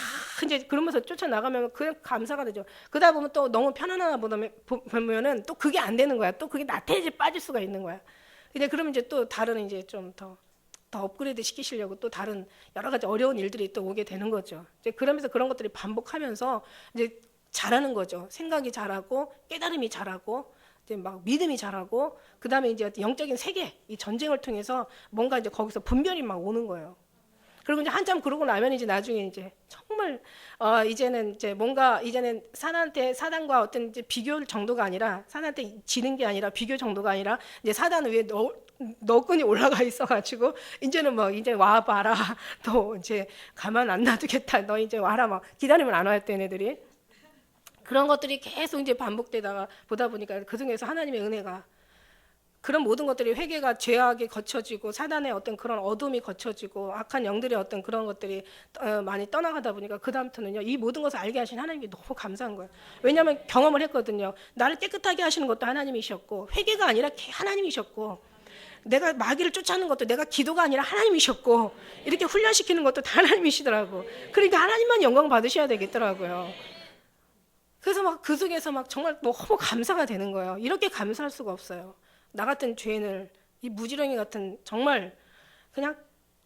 이제 그러면서 쫓아나가면 그냥 감사가 되죠. 그러다 보면 또 너무 편안하다 보면은 또 그게 안 되는 거야. 또 그게 나태해져 빠질 수가 있는 거야. 근데 그러면 이제 또 다른 이제 좀 더 업그레이드 시키시려고 또 다른 여러 가지 어려운 일들이 또 오게 되는 거죠. 이제 그러면서 그런 것들이 반복하면서 이제 잘하는 거죠. 생각이 잘하고 깨달음이 잘하고 이제 막 믿음이 잘하고, 그 다음에 이제 영적인 세계 이 전쟁을 통해서 뭔가 이제 거기서 분별이 막 오는 거예요. 그리고 이제 한참 그러고 나면 이제 나중에 이제 정말 이제는 이제 뭔가 이제는 사단과 어떤 이제 비교 정도가 아니라, 사단한테 지는 게 아니라 비교 정도가 아니라 이제 사단 위에 너끈이 올라가 있어가지고 이제는 뭐 이제 와봐라, 너 이제 가만 안 놔두겠다, 너 이제 와라, 막 기다리면 안 와요, 얘네들이. 그런 것들이 계속 이제 반복되다가 보다 보니까 그 중에서 하나님의 은혜가, 그런 모든 것들이 회개가 죄악이 거쳐지고 사단의 어떤 그런 어둠이 거쳐지고 악한 영들의 어떤 그런 것들이 많이 떠나가다 보니까 그 다음부터는요, 이 모든 것을 알게 하신 하나님이 너무 감사한 거예요. 왜냐하면 경험을 했거든요. 나를 깨끗하게 하시는 것도 하나님이셨고, 회개가 아니라 하나님이셨고, 내가 마귀를 쫓아하는 것도 내가 기도가 아니라 하나님이셨고, 이렇게 훈련시키는 것도 다 하나님이시더라고. 그러니까 하나님만 영광 받으셔야 되겠더라고요. 그래서 막 그 속에서 막 정말 너무 감사가 되는 거예요. 이렇게 감사할 수가 없어요. 나 같은 죄인을, 이 무지렁이 같은, 정말 그냥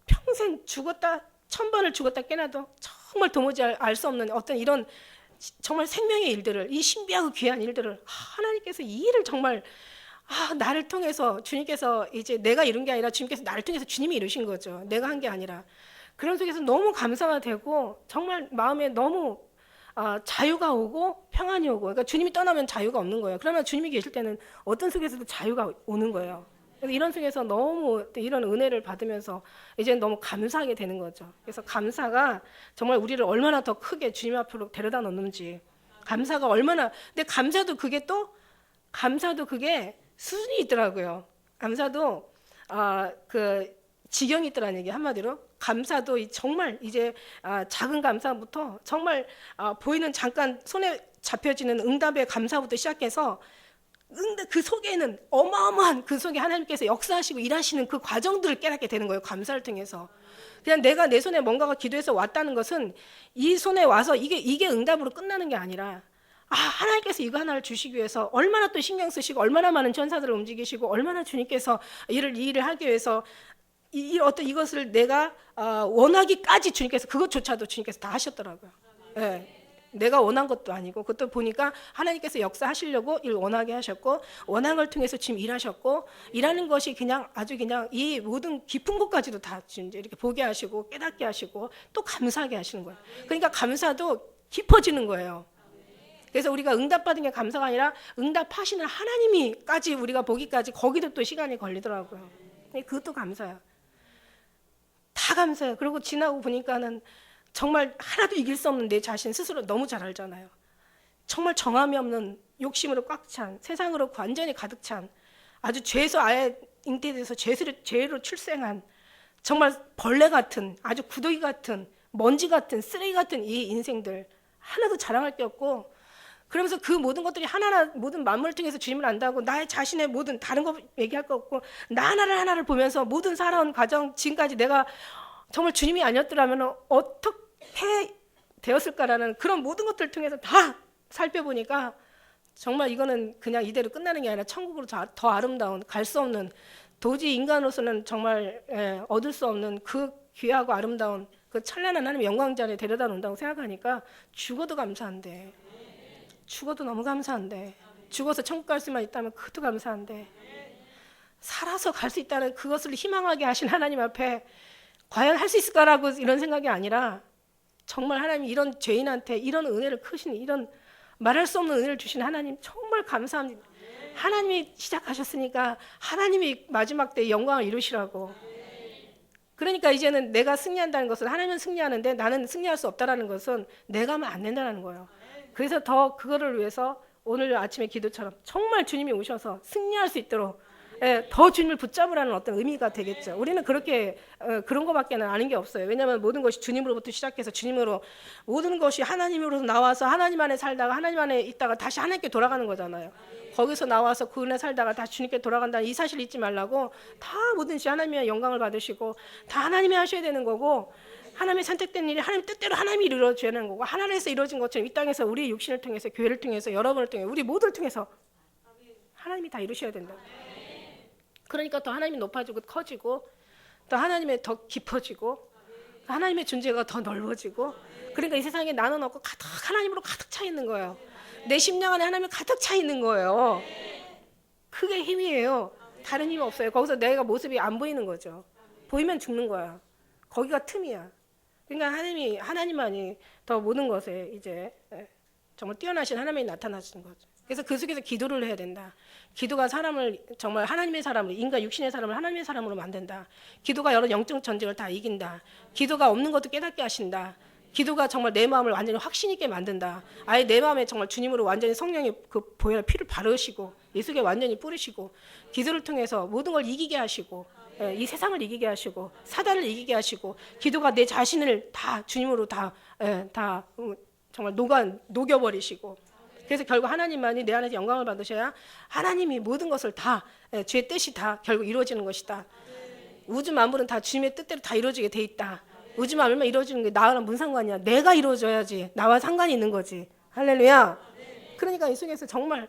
평생 죽었다 1000번을 죽었다 깨나도 정말 도무지 알 수 없는 어떤 이런 정말 생명의 일들을, 이 신비하고 귀한 일들을 하나님께서 이 일을 정말 나를 통해서 주님께서, 이제 내가 이룬 게 아니라 주님께서 나를 통해서 주님이 이루신 거죠. 내가 한 게 아니라. 그런 속에서 너무 감사가 되고 정말 마음에 너무 자유가 오고 평안이 오고. 그러니까 주님이 떠나면 자유가 없는 거예요. 그러면 주님이 계실 때는 어떤 속에서도 자유가 오는 거예요. 그래서 이런 속에서 너무 이런 은혜를 받으면서 이제 너무 감사하게 되는 거죠. 그래서 감사가 정말 우리를 얼마나 더 크게 주님 앞으로 데려다 놓는지, 감사가 얼마나, 근데 감사도 그게 수준이 있더라고요. 감사도 그 지경이 있더라는 얘기. 한마디로 감사도 정말 이제 작은 감사부터 정말 보이는 잠깐 손에 잡혀지는 응답의 감사부터 시작해서 그 속에는 어마어마한, 그 속에 하나님께서 역사하시고 일하시는 그 과정들을 깨닫게 되는 거예요. 감사를 통해서. 그냥 내가 내 손에 뭔가가 기도해서 왔다는 것은 이 손에 와서 이게 응답으로 끝나는 게 아니라, 하나님께서 이거 하나를 주시기 위해서 얼마나 또 신경 쓰시고 얼마나 많은 전사들을 움직이시고 얼마나 주님께서 이 일을 하기 위해서 어떤 이것을 내가 원하기까지 주님께서, 그것조차도 주님께서 다 하셨더라고요. 네. 내가 원한 것도 아니고, 그것도 보니까 하나님께서 역사하시려고 일 원하게 하셨고, 원한 걸 통해서 지금 일하셨고, 일하는 것이 그냥 아주 그냥 이 모든 깊은 곳까지도 다 지금 이렇게 보게 하시고 깨닫게 하시고 또 감사하게 하시는 거예요. 그러니까 감사도 깊어지는 거예요. 그래서 우리가 응답받은 게 감사가 아니라 응답하시는 하나님이까지 우리가 보기까지 거기도 또 시간이 걸리더라고요. 그것도 감사해요. 다 감사해요. 그리고 지나고 보니까는 정말 하나도 이길 수 없는 내 자신 스스로 너무 잘 알잖아요. 정말 정함이 없는 욕심으로 꽉 찬, 세상으로 완전히 가득 찬, 아주 죄에서 아예 잉태돼서 죄로 출생한 정말 벌레 같은, 아주 구더기 같은, 먼지 같은, 쓰레기 같은 이 인생들 하나도 자랑할 게 없고, 그러면서 그 모든 것들이 하나하나 모든 만물을 통해서 주님을 안다고 나의 자신의 모든 다른 거 얘기할 거 없고, 나 하나를 보면서 모든 살아온 과정 지금까지 내가 정말 주님이 아니었더라면 어떻게 되었을까라는 그런 모든 것들을 통해서 다 살펴보니까 정말 이거는 그냥 이대로 끝나는 게 아니라 천국으로 더 아름다운, 갈 수 없는, 도저히 인간으로서는 정말 얻을 수 없는 그 귀하고 아름다운 그 찬란한 하나님의 영광 자리에 데려다 놓는다고 생각하니까 죽어도 감사한데, 죽어도 너무 감사한데, 죽어서 천국 갈 수만 있다면 그것도 감사한데, 살아서 갈 수 있다는 그것을 희망하게 하신 하나님 앞에 과연 할 수 있을까라고 이런 생각이 아니라, 정말 하나님이 이런 죄인한테 이런 은혜를 크신, 이런 말할 수 없는 은혜를 주신 하나님 정말 감사합니다. 하나님이 시작하셨으니까 하나님이 마지막 때 영광을 이루시라고. 그러니까 이제는 내가 승리한다는 것은, 하나님은 승리하는데 나는 승리할 수 없다라는 것은 내가 하면 안 된다는 거예요. 그래서 더 그거를 위해서 오늘 아침에 기도처럼 정말 주님이 오셔서 승리할 수 있도록 더 주님을 붙잡으라는 어떤 의미가 되겠죠. 우리는 그렇게 그런 것밖에는 아닌 게 없어요. 왜냐하면 모든 것이 주님으로부터 시작해서 주님으로, 모든 것이 하나님으로 나와서 하나님 안에 살다가 하나님 안에 있다가 다시 하나님께 돌아가는 거잖아요. 거기서 나와서 그 은혜 살다가 다시 주님께 돌아간다는 이 사실 잊지 말라고. 다 모든 시 하나님의 영광을 받으시고 다 하나님이 하셔야 되는 거고, 하나님의 선택된 일이 하나님 뜻대로 하나님이 이루어져야 하는 거고, 하나님에서 이루어진 것처럼 이 땅에서 우리의 육신을 통해서, 교회를 통해서, 여러분을 통해, 우리 모두를 통해서 하나님이 다 이루셔야 된다. 그러니까 더 하나님이 높아지고 커지고, 또 하나님의 더 깊어지고, 하나님의 존재가 더 넓어지고, 그러니까 이 세상에 나는 없고 가득 하나님으로 가득 차 있는 거예요. 내 심령 안에 하나님이 가득 차 있는 거예요. 그게 힘이에요. 다른 힘이 없어요. 거기서 내가 모습이 안 보이는 거죠. 보이면 죽는 거야. 거기가 틈이야. 그러니까 하나님만이 더 모든 것에 이제 정말 뛰어나신 하나님이 나타나시는 거죠. 그래서 그 속에서 기도를 해야 된다. 기도가 사람을 정말 하나님의 사람으로, 인간 육신의 사람을 하나님의 사람으로 만든다. 기도가 여러 영적 전쟁을 다 이긴다. 기도가 없는 것도 깨닫게 하신다. 기도가 정말 내 마음을 완전히 확신 있게 만든다. 아예 내 마음에 정말 주님으로 완전히 성령의 그 보혈의 피를 바르시고 예수께 완전히 뿌리시고, 기도를 통해서 모든 걸 이기게 하시고, 이 세상을 이기게 하시고, 사단을 이기게 하시고, 기도가 내 자신을 다 주님으로 다 정말 녹여버리시고, 그래서 결국 하나님만이 내 안에서 영광을 받으셔야 하나님이 모든 것을 다, 주의 뜻이 다 결국 이루어지는 것이다. 우주 만물은 다 주님의 뜻대로 다 이루어지게 돼 있다. 우주 만물만 이루어지는 게 나랑 무슨 상관이야. 내가 이루어져야지 나와 상관이 있는 거지. 할렐루야. 그러니까 이 속에서 정말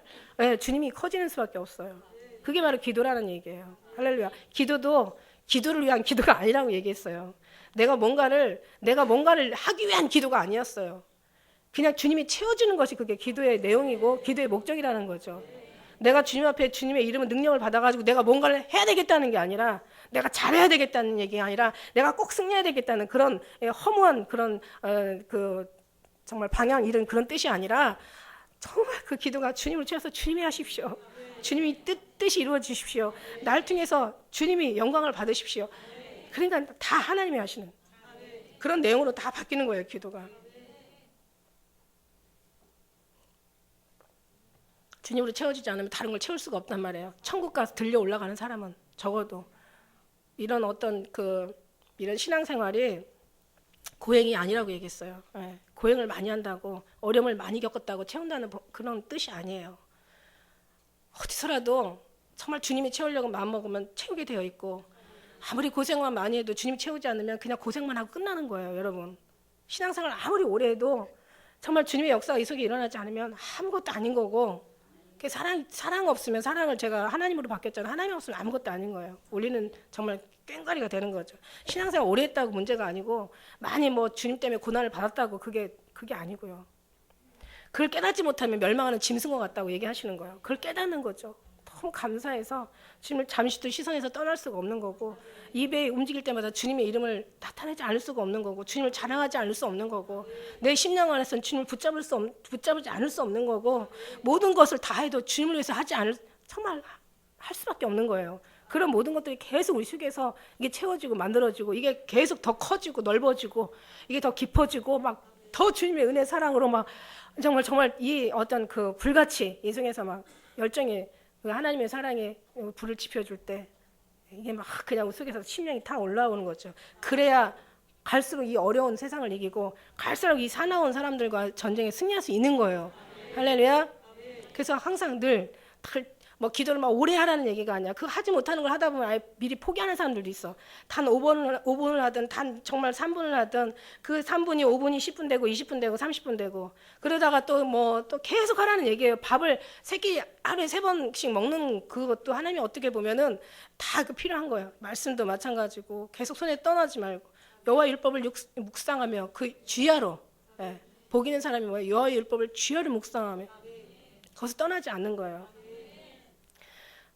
주님이 커지는 수밖에 없어요. 그게 바로 기도라는 얘기예요. 할렐루야. 기도도 기도를 위한 기도가 아니라고 얘기했어요. 내가 뭔가를 하기 위한 기도가 아니었어요. 그냥 주님이 채워주는 것이 그게 기도의 내용이고 기도의 목적이라는 거죠. 내가 주님 앞에 주님의 이름을 능력을 받아가지고 내가 뭔가를 해야 되겠다는 게 아니라, 내가 잘해야 되겠다는 얘기가 아니라, 내가 꼭 승리해야 되겠다는 그런 허무한 그런 그 정말 방향 잃은 그런 뜻이 아니라, 정말 그 기도가 주님을 채워서 주님이 하십시오. 주님이 뜻이 이루어지십시오. 날 통해서 주님이 영광을 받으십시오. 그러니까 다 하나님이 하시는 그런 내용으로 다 바뀌는 거예요, 기도가. 주님으로 채워지지 않으면 다른 걸 채울 수가 없단 말이에요. 천국 가서 들려 올라가는 사람은 적어도 이런 어떤 이런 신앙생활이 고행이 아니라고 얘기했어요. 고행을 많이 한다고, 어려움을 많이 겪었다고 채운다는 그런 뜻이 아니에요. 어디서라도 정말 주님이 채우려고 마음먹으면 채우게 되어 있고, 아무리 고생만 많이 해도 주님이 채우지 않으면 그냥 고생만 하고 끝나는 거예요. 여러분, 신앙생활 아무리 오래 해도 정말 주님의 역사가 이 속에 일어나지 않으면 아무것도 아닌 거고, 사랑 없으면, 사랑을 제가 하나님으로 바뀌었잖아요. 하나님 없으면 아무것도 아닌 거예요. 우리는 정말 꽹과리가 되는 거죠. 신앙생활 오래 했다고 문제가 아니고, 많이 주님 때문에 고난을 받았다고 그게 아니고요. 그걸 깨닫지 못하면 멸망하는 짐승과 같다고 얘기하시는 거예요. 그걸 깨닫는 거죠. 너무 감사해서 주님을 잠시도 시선에서 떠날 수가 없는 거고, 입에 움직일 때마다 주님의 이름을 나타내지 않을 수가 없는 거고, 주님을 자랑하지 않을 수 없는 거고, 내 심령 안에서는 주님을 붙잡지 않을 수 없는 거고, 모든 것을 다 해도 주님을 위해서 정말 할 수밖에 없는 거예요. 그런 모든 것들이 계속 우리 속에서 이게 채워지고 만들어지고, 이게 계속 더 커지고 넓어지고, 이게 더 깊어지고, 막 더 주님의 은혜 사랑으로 막 정말 이 어떤 그 불같이 인생에서 막 열정이, 그 하나님의 사랑에 불을 지펴줄 때 이게 막 그냥 속에서 심령이 다 올라오는 거죠. 그래야 갈수록 이 어려운 세상을 이기고, 갈수록 이 사나운 사람들과 전쟁에 승리할 수 있는 거예요. 할렐루야. 그래서 항상 늘 뭐 기도를 막 오래 하라는 얘기가 아니야. 그 하지 못하는 걸 하다 보면 아예 미리 포기하는 사람들도 있어. 단 5분을 하든, 단 정말 3분을 하든, 그 3분이 5분이 10분 되고 20분 되고 30분 되고, 그러다가 또 계속 하라는 얘기예요. 밥을 하루에 3번씩 먹는 그것도 하나님이 어떻게 보면은 다 그 필요한 거예요. 말씀도 마찬가지고 계속 손에 떠나지 말고 여호와 율법을 묵상하며 그 주야로, 복 있는 사람이 뭐예요? 여호와 율법을 주야로 묵상하며 거기서 떠나지 않는 거예요.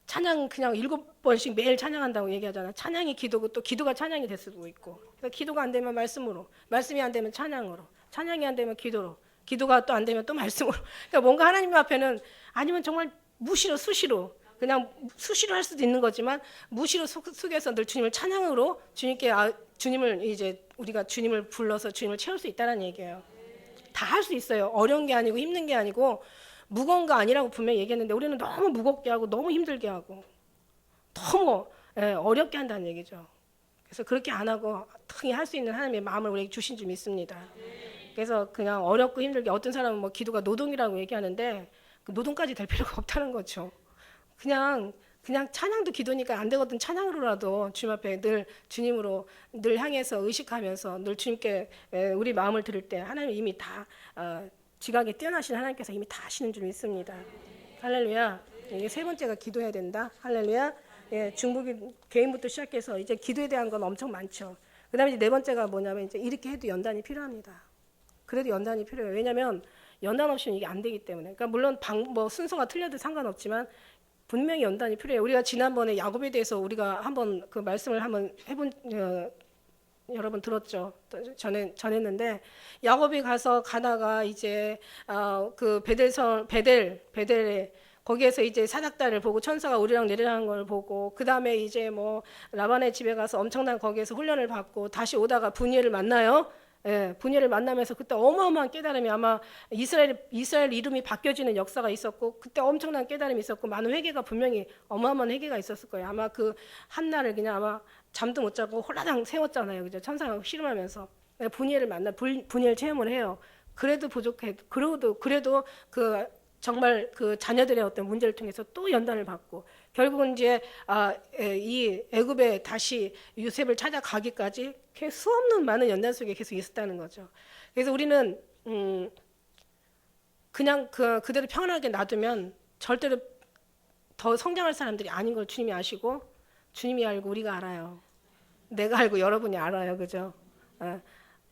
찬양 그냥 7번씩 매일 찬양한다고 얘기하잖아. 찬양이 기도고 또 기도가 찬양이 될 수도 있고, 그러니까 기도가 안 되면 말씀으로, 말씀이 안 되면 찬양으로, 찬양이 안 되면 기도로, 기도가 또 안 되면 또 말씀으로. 그러니까 뭔가 하나님 앞에는, 아니면 정말 무시로 수시로, 그냥 수시로 할 수도 있는 거지만 무시로 속에서 늘 주님을 찬양으로, 주님께 주님을 이제 우리가 주님을 불러서 주님을 채울 수 있다는 얘기예요. 다 할 수 있어요. 어려운 게 아니고 힘든 게 아니고 무거운 거 아니라고 분명히 얘기했는데, 우리는 너무 무겁게 하고 너무 힘들게 하고 너무 어렵게 한다는 얘기죠. 그래서 그렇게 안 하고 등히 할 수 있는 하나님의 마음을 우리에게 주신 줄 믿습니다. 그래서 그냥 어렵고 힘들게, 어떤 사람은 뭐 기도가 노동이라고 얘기하는데 그 노동까지 될 필요가 없다는 거죠. 그냥 찬양도 기도니까 안 되거든. 찬양으로라도 주님 앞에 늘 주님으로 늘 향해서 의식하면서 늘 주님께 우리 마음을 들을 때 하나님 이미 다 지각에 뛰어나신 하나님께서 이미 다 하시는 줄 믿습니다. 할렐루야. 이게 3번째가 기도해야 된다. 할렐루야. 중보기 개인부터 시작해서 이제 기도에 대한 건 엄청 많죠. 그다음에 이제 4번째가 뭐냐면, 이제 이렇게 해도 연단이 필요합니다. 그래도 연단이 필요해요. 왜냐하면 연단 없이는 이게 안 되기 때문에. 그러니까 물론 순서가 틀려도 상관없지만 분명히 연단이 필요해요. 우리가 지난번에 야곱에 대해서 우리가 한번 그 말씀을 한번 해본 여러분 들었죠? 전했는데, 야곱이 가다가 이제 그 베델에 거기에서 이제 사닥다리를 보고 천사가 오르락 내리락하는 걸 보고, 그 다음에 이제 뭐 라반의 집에 가서 엄청난 거기에서 훈련을 받고 다시 오다가 분이엘을 만나요. 분이엘을 만나면서 그때 어마어마한 깨달음이, 아마 이스라엘 이름이 바뀌어지는 역사가 있었고, 그때 엄청난 깨달음이 있었고, 많은 회개가, 분명히 어마어마한 회개가 있었을 거예요. 아마 그 한날을 그냥 아마 잠도 못 자고 홀라당 세웠잖아요. 그죠? 천사가 씨름하면서 분이엘을 만나 분이엘 체험을 해요. 그래도 그래도 그 정말 그 자녀들의 어떤 문제를 통해서 또 연단을 받고, 결국은 이제 이 애굽에 다시 요셉을 찾아가기까지 수없는 많은 연단 속에 계속 있었다는 거죠. 그래서 우리는 그냥 그대로 평안하게 놔두면 절대로 더 성장할 사람들이 아닌 걸 주님이 아시고, 주님이 알고 우리가 알아요. 내가 알고 여러분이 알아요. 그죠?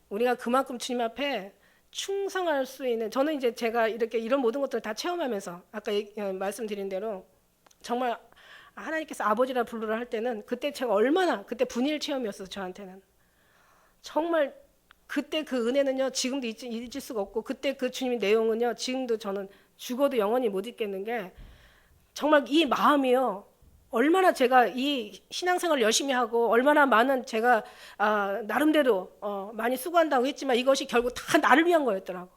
우리가 그만큼 주님 앞에 충성할 수 있는, 저는 이제 제가 이렇게 이런 모든 것들을 다 체험하면서 아까 말씀드린 대로 정말 하나님께서 아버지라 부르라 할 때는, 그때 제가 그때 분일 체험이었어요. 저한테는 정말 그때 그 은혜는요 지금도 잊을 수가 없고, 그때 그 주님의 내용은요 지금도 저는 죽어도 영원히 못 잊겠는 게, 정말 이 마음이요, 얼마나 제가 이 신앙생활을 열심히 하고 얼마나 많은 제가 나름대로 많이 수고한다고 했지만 이것이 결국 다 나를 위한 거였더라고.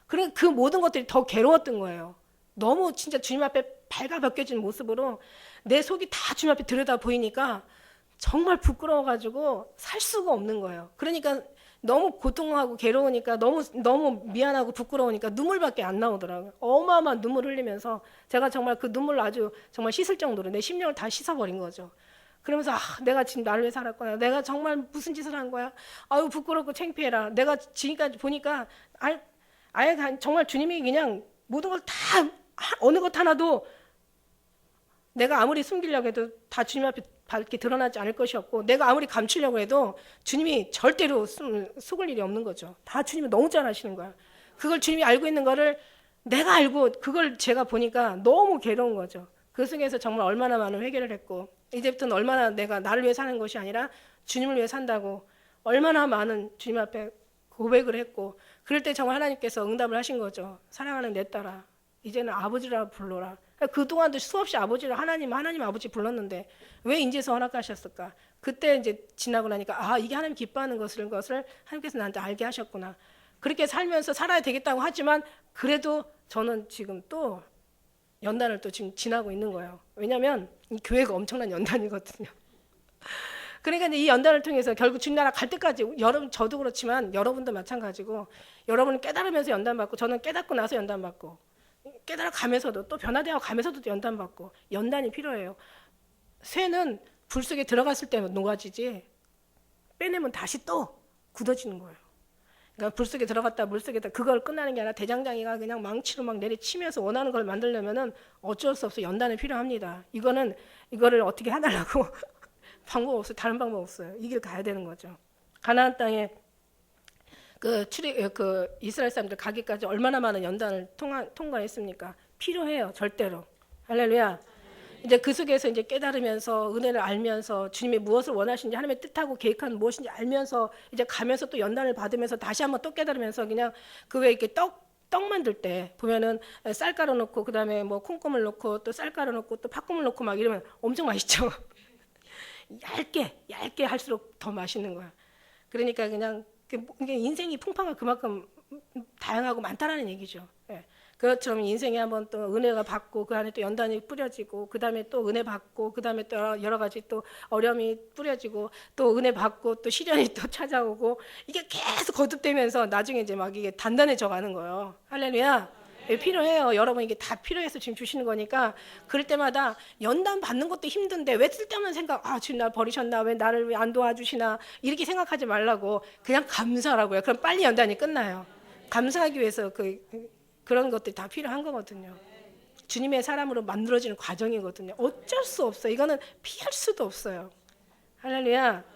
그래, 그 모든 것들이 더 괴로웠던 거예요. 너무 진짜 주님 앞에 발가벗겨진 모습으로 내 속이 다 주님 앞에 들여다 보이니까 정말 부끄러워가지고 살 수가 없는 거예요. 그러니까 너무 고통하고 괴로우니까, 너무 미안하고 부끄러우니까 눈물밖에 안 나오더라고요. 어마어마한 눈물 흘리면서 제가 정말 그 눈물을 아주 정말 씻을 정도로 내 심령을 다 씻어버린 거죠. 그러면서 내가 지금 나를 위해 살았구나. 내가 정말 무슨 짓을 한 거야. 아유 부끄럽고 창피해라. 내가 지금까지 보니까 아예 정말 주님이 그냥 모든 걸 다, 어느 것 하나도 내가 아무리 숨기려고 해도 다 주님 앞에 밝게 드러나지 않을 것이었고, 내가 아무리 감추려고 해도 주님이 절대로 속을 일이 없는 거죠. 다 주님이 너무 잘 아시는 거야. 그걸 주님이 알고 있는 거를 내가 알고 그걸 제가 보니까 너무 괴로운 거죠. 그 속에서 정말 얼마나 많은 회개를 했고 이제부터는 얼마나 내가 나를 위해 사는 것이 아니라 주님을 위해 산다고 얼마나 많은 주님 앞에 고백을 했고 그럴 때 정말 하나님께서 응답을 하신 거죠. 사랑하는 내 딸아 이제는 아버지라 불러라. 그동안도 수없이 아버지를 하나님 아버지 불렀는데 왜 인제서 허락하셨을까? 그때 이제 지나고 나니까 이게 하나님 기뻐하는 것을 하나님께서 나한테 알게 하셨구나. 그렇게 살면서 살아야 되겠다고 하지만 그래도 저는 지금 또 연단을 또 지금 지나고 있는 거예요. 왜냐하면 이 교회가 엄청난 연단이거든요. 그러니까 이 연단을 통해서 결국 주님 나라 갈 때까지 여러분 저도 그렇지만 여러분도 마찬가지고 여러분은 깨달으면서 연단받고 저는 깨닫고 나서 연단받고 깨달아가면서도 또 변화되어 가면서도 연단받고 연단이 필요해요. 쇠는 불 속에 들어갔을 때 녹아지지 빼내면 다시 또 굳어지는 거예요. 그러니까 불 속에 들어갔다 물 속에 그걸 끝나는 게 아니라 대장장이가 그냥 망치로 막 내리치면서 원하는 걸 만들려면은 어쩔 수 없어 연단이 필요합니다. 이거를 어떻게 하달라고 방법 없어요. 다른 방법 없어요. 이 길 가야 되는 거죠. 가나안 땅에 그 이스라엘 사람들 가기까지 얼마나 많은 연단을 통과했습니까? 필요해요. 절대로. 할렐루야. 이제 그 속에서 이제 깨달으면서 은혜를 알면서 주님이 무엇을 원하시는지 하나님의 뜻하고 계획하는 무엇인지 알면서 이제 가면서 또 연단을 받으면서 다시 한번 또 깨달으면서 그냥 그 왜 이렇게 떡 만들 때 보면은 쌀가루 넣고 그다음에 뭐 콩고물 넣고 또 쌀가루 넣고 또 팥고물 넣고 막 이러면 엄청 맛있죠. 얇게 할수록 더 맛있는 거야. 그러니까 그냥 인생이 풍파가 그만큼 다양하고 많다라는 얘기죠. 예. 그것처럼 인생에 한번 또 은혜가 받고 그 안에 또 연단이 뿌려지고 그 다음에 또 은혜 받고 그 다음에 또 여러 가지 또 어려움이 뿌려지고 또 은혜 받고 또 시련이 또 찾아오고 이게 계속 거듭되면서 나중에 이제 막 이게 단단해져 가는 거예요. 할렐루야. 필요해요. 여러분 이게 다 필요해서 지금 주시는 거니까 그럴 때마다 연단 받는 것도 힘든데 왜 쓸데없는 생각 주님 날 버리셨나 왜 나를 왜 안 도와주시나 이렇게 생각하지 말라고 그냥 감사하라고요. 그럼 빨리 연단이 끝나요. 감사하기 위해서 그런 것들이 다 필요한 거거든요. 주님의 사람으로 만들어지는 과정이거든요. 어쩔 수 없어요. 이거는 피할 수도 없어요. 할렐루야.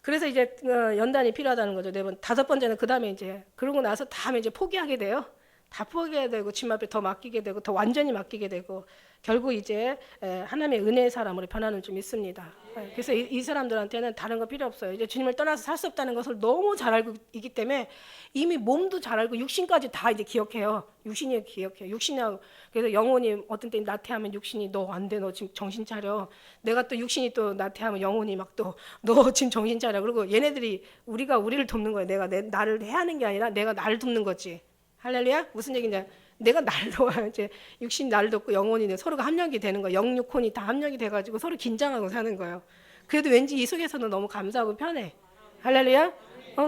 그래서 이제 연단이 필요하다는 거죠. 네 번, 다섯 번째는 그 다음에 이제 그러고 나서 다음에 이제 포기하게 돼요. 다 포기해야 되고 주님 앞에 더 맡기게 되고 더 완전히 맡기게 되고 결국 이제 하나님의 은혜의 사람으로 변화는 좀 있습니다. 그래서 이 사람들한테는 다른 거 필요 없어요. 이제 주님을 떠나서 살 수 없다는 것을 너무 잘 알고 있기 때문에 이미 몸도 잘 알고 육신까지 다 이제 기억해요. 육신이 기억해요. 육신하고 그래서 영혼이 어떤 때 나태하면 육신이 너 안 돼, 너 지금 정신 차려. 내가 또 육신이 또 나태하면 영혼이 막 또 너 지금 정신 차려. 그리고 얘네들이 우리를 돕는 거예요. 나를 해야 하는 게 아니라 내가 나를 돕는 거지. 할렐루야? 무슨 얘기냐? 내가 나를 도와요. 이제 육신이 나를 돕고 영혼이 서로가 합력이 되는 거예요. 영육혼이 다 합력이 돼가지고 서로 긴장하고 사는 거예요. 그래도 왠지 이 속에서는 너무 감사하고 편해. 할렐루야?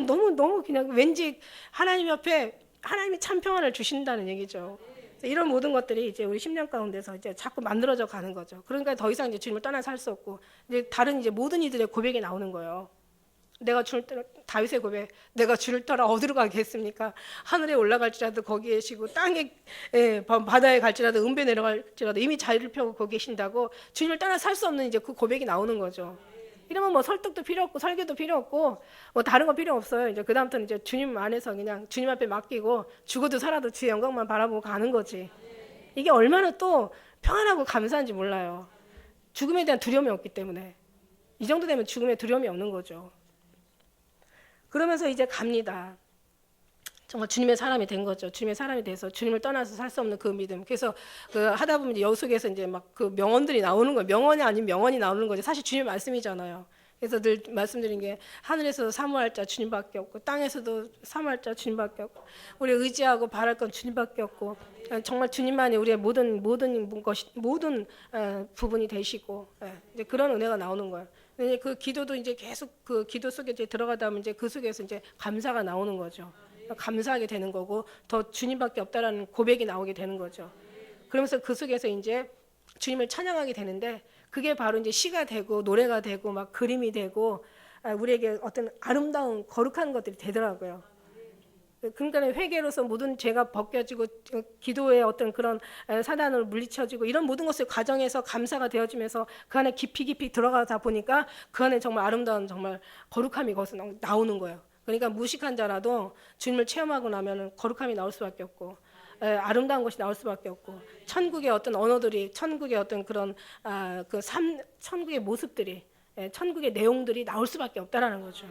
너무 그냥 왠지 하나님 옆에 하나님이 참 평안을 주신다는 얘기죠. 이런 모든 것들이 이제 우리 10년 가운데서 이제 자꾸 만들어져 가는 거죠. 그러니까 더 이상 이제 주님을 떠나 살 수 없고 이제 다른 이제 모든 이들의 고백이 나오는 거예요. 다윗의 고백, 내가 주를 따라 어디로 가겠습니까? 하늘에 올라갈지라도 거기 계시고 땅에 바다에 갈지라도 은배 내려갈지라도 이미 자리를 펴고 거기 계신다고 주님을 따라 살 수 없는 이제 그 고백이 나오는 거죠. 이러면 뭐 설득도 필요 없고 설교도 필요 없고 뭐 다른 거 필요 없어요. 이제 그 다음부터는 이제 주님 안에서 그냥 주님 앞에 맡기고 죽어도 살아도 주의 영광만 바라보고 가는 거지. 이게 얼마나 또 평안하고 감사한지 몰라요. 죽음에 대한 두려움이 없기 때문에 이 정도 되면 죽음에 두려움이 없는 거죠. 그러면서 이제 갑니다. 정말 주님의 사람이 된 거죠. 주님의 사람이 돼서 주님을 떠나서 살 수 없는 그 믿음. 그래서 하다 보면 이제 여 속에서 이제 막 그 명언들이 나오는 거예요. 명언이 아닌 명언이 나오는 거죠. 사실 주님의 말씀이잖아요. 그래서 늘 말씀드린 게 하늘에서 사모할 자 주님밖에 없고 땅에서도 사모할 자 주님밖에 없고 우리 의지하고 바랄 건 주님밖에 없고 정말 주님만이 우리의 모든 부분이 되시고 이제 그런 은혜가 나오는 거예요. 그 기도도 이제 계속 그 기도 속에 이제 들어가다 보면 이제 그 속에서 이제 감사가 나오는 거죠. 감사하게 되는 거고 더 주님밖에 없다라는 고백이 나오게 되는 거죠. 그러면서 그 속에서 이제 주님을 찬양하게 되는데 그게 바로 이제 시가 되고 노래가 되고 막 그림이 되고 우리에게 어떤 아름다운 거룩한 것들이 되더라고요. 그러니까 회개로서 모든 죄가 벗겨지고 기도의 어떤 그런 사단을 물리쳐지고 이런 모든 것을 과정에서 감사가 되어지면서 그 안에 깊이 들어가다 보니까 그 안에 정말 아름다운 정말 거룩함이 거기서 나오는 거예요. 그러니까 무식한 자라도 주님을 체험하고 나면 거룩함이 나올 수밖에 없고 아름다운 것이 나올 수밖에 없고 천국의 어떤 언어들이 천국의 어떤 그런 천국의 모습들이 천국의 내용들이 나올 수밖에 없다라는 거죠.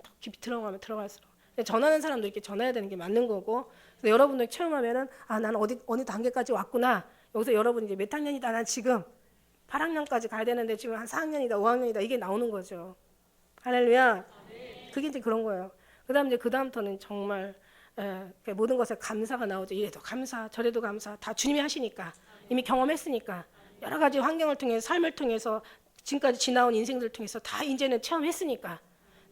더 깊이 들어가면 들어갈수록 전하는 사람도 이렇게 전해야 되는 게 맞는 거고 그래서 여러분들 체험하면은 나는 어느 단계까지 왔구나. 여기서 여러분 이제 몇 학년이다. 난 지금 8학년까지 가야 되는데 지금 한 4학년이다, 5학년이다 이게 나오는 거죠. 할렐루야. 그게 이제 그런 거예요. 그다음 이제 그다음부터는 정말 모든 것에 감사가 나오죠. 이래도 감사, 저래도 감사. 다 주님이 하시니까 이미 경험했으니까 여러 가지 환경을 통해서 삶을 통해서 지금까지 지나온 인생들 통해서 다 이제는 체험했으니까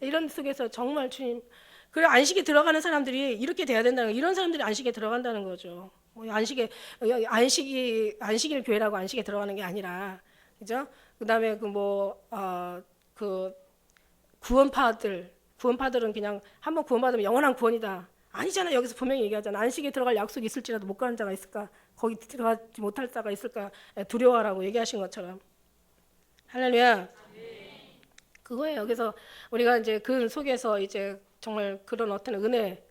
이런 속에서 정말 주님 그래 안식에 들어가는 사람들이 이렇게 돼야 된다는 거. 이런 사람들이 안식에 들어간다는 거죠. 안식일 교회라고 안식에 들어가는 게 아니라 그죠? 그다음에 그 구원파들은 그냥 한번 구원받으면 영원한 구원이다. 아니잖아. 여기서 분명히 얘기하잖아. 안식에 들어갈 약속이 있을지라도 못 가는 자가 있을까? 거기 들어가지 못할 자가 있을까? 두려워하라고 얘기하신 것처럼. 할렐루야. 그거예요. 그래서 우리가 이제 그 속에서 이제 정말 그런 어떤 은혜,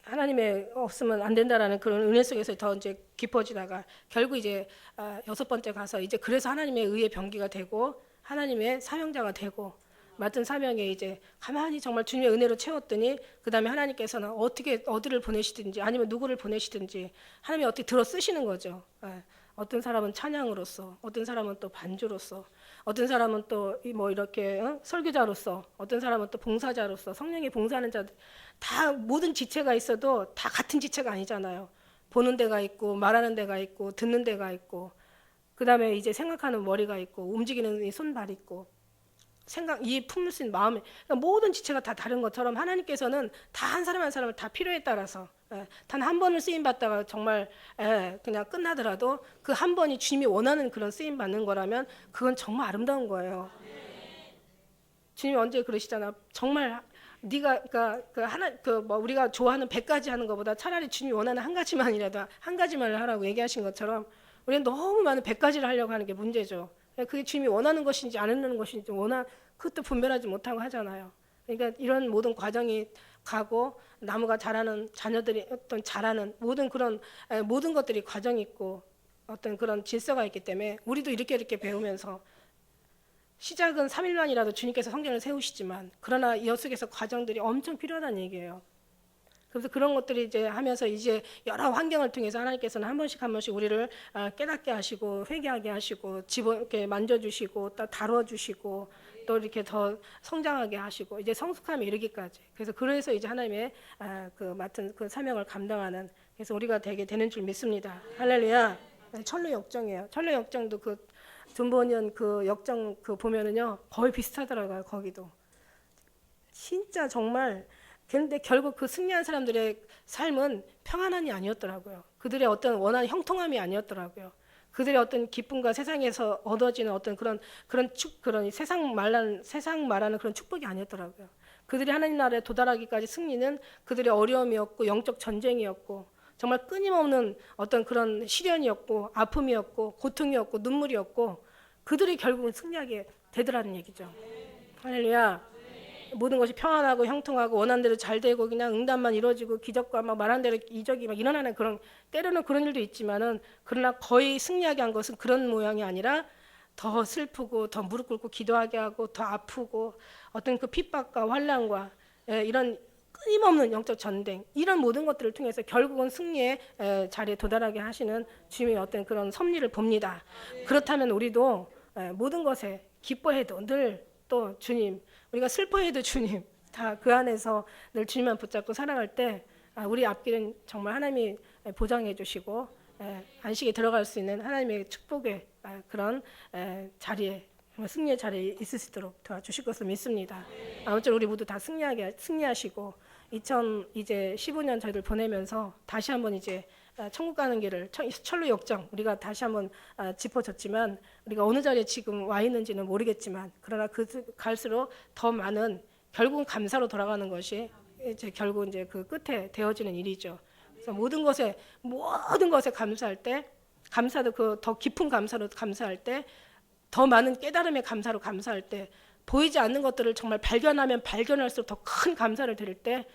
하나님의 없으면 안 된다라는 그런 은혜 속에서 더 이제 깊어지다가 결국 이제 6번째 가서 이제 그래서 하나님의 의의 병기가 되고 하나님의 사명자가 되고 맡은 사명에 이제 가만히 정말 주님의 은혜로 채웠더니 그 다음에 하나님께서는 어떻게 어디를 보내시든지 아니면 누구를 보내시든지 하나님이 어떻게 들어 쓰시는 거죠. 어떤 사람은 찬양으로서, 어떤 사람은 또 반주로서, 어떤 사람은 또 뭐 이렇게 설교자로서, 어떤 사람은 또 봉사자로서, 성령의 봉사하는 자들 다 모든 지체가 있어도 다 같은 지체가 아니잖아요. 보는 데가 있고 말하는 데가 있고 듣는 데가 있고 그 다음에 이제 생각하는 머리가 있고 움직이는 손발 있고 이 품을 수 있는 마음에 그러니까 모든 지체가 다 다른 것처럼 하나님께서는 다 한 사람 한 사람을 다 필요에 따라서 단 한 번을 쓰임 받다가 정말 그냥 끝나더라도 그 한 번이 주님이 원하는 그런 쓰임 받는 거라면 그건 정말 아름다운 거예요. 주님이 언제 그러시잖아. 정말 네가 우리가 좋아하는 100가지 하는 것보다 차라리 주님이 원하는 한 가지만이라도 한 가지만을 하라고 얘기하신 것처럼 우리는 너무 많은 100가지를 하려고 하는 게 문제죠. 그게 주님이 원하는 것인지 안 원하는 것인지 그것도 분별하지 못하고 하잖아요. 그러니까 이런 모든 과정이 가고 나무가 자라는 자녀들이 어떤 자라는 모든 그런 모든 것들이 과정이 있고 어떤 그런 질서가 있기 때문에 우리도 이렇게 배우면서 시작은 3일만이라도 주님께서 성전을 세우시지만 그러나 이 속에서 과정들이 엄청 필요하다는 얘기예요. 그래서 그런 것들이 이제 하면서 이제 여러 환경을 통해서 하나님께서는 한 번씩 우리를 깨닫게 하시고 회개하게 하시고 이렇게 만져주시고 또 다뤄주시고 또 이렇게 더 성장하게 하시고 이제 성숙함에 이르기까지. 그래서 이제 하나님의 맡은 그 사명을 감당하는 그래서 우리가 되게 되는 줄 믿습니다. 할렐루야. 철로 역정이에요. 철로 역정도 존 버니언 그 역정 보면은요 거의 비슷하더라고요. 거기도 진짜 정말. 그런데 결국 그 승리한 사람들의 삶은 평안함이 아니었더라고요. 그들의 어떤 원하는 형통함이 아니었더라고요. 그들의 어떤 기쁨과 세상에서 얻어지는 어떤 그런 세상 말하는 그런 축복이 아니었더라고요. 그들이 하나님 나라에 도달하기까지 승리는 그들의 어려움이었고 영적 전쟁이었고 정말 끊임없는 어떤 그런 시련이었고 아픔이었고 고통이었고 눈물이었고 그들이 결국은 승리하게 되더라는 얘기죠. 할렐루야. 모든 것이 평안하고 형통하고 원하는 대로 잘 되고 그냥 응답만 이루어지고 기적과 막 말한 대로 이적이 막 일어나는 그런 때로는 그런 일도 있지만은 그러나 거의 승리하게 한 것은 그런 모양이 아니라 더 슬프고 더 무릎 꿇고 기도하게 하고 더 아프고 어떤 그 핍박과 환난과 이런 끊임없는 영적 전쟁 이런 모든 것들을 통해서 결국은 승리의 자리에 도달하게 하시는 주님의 어떤 그런 섭리를 봅니다. 그렇다면 우리도 모든 것에 기뻐해도 늘 또 주님 우리가 슬퍼해도 주님 다 그 안에서 늘 주님만 붙잡고 살아갈 때 우리 앞길은 정말 하나님이 보장해 주시고 안식에 들어갈 수 있는 하나님의 축복의 그런 자리에 승리의 자리에 있을 수 있도록 도와주실 것을 믿습니다. 아무쪼록 우리 모두 다 승리하시고 2015년 저희들 보내면서 다시 한번 이제 천국 가는 길을 철로 역정 우리가 다시 한번 짚어졌지만 우리가 어느 자리에 지금 와 있는지는 모르겠지만 그러나 갈수록 더 많은 결국은 감사로 돌아가는 것이 이제 결국 이제 그 끝에 되어지는 일이죠. 그래서 모든 것에 감사할 때 감사도 그 더 깊은 감사로 감사할 때 더 많은 깨달음의 감사로 감사할 때 보이지 않는 것들을 정말 발견하면 발견할수록 더 큰 감사를 드릴 때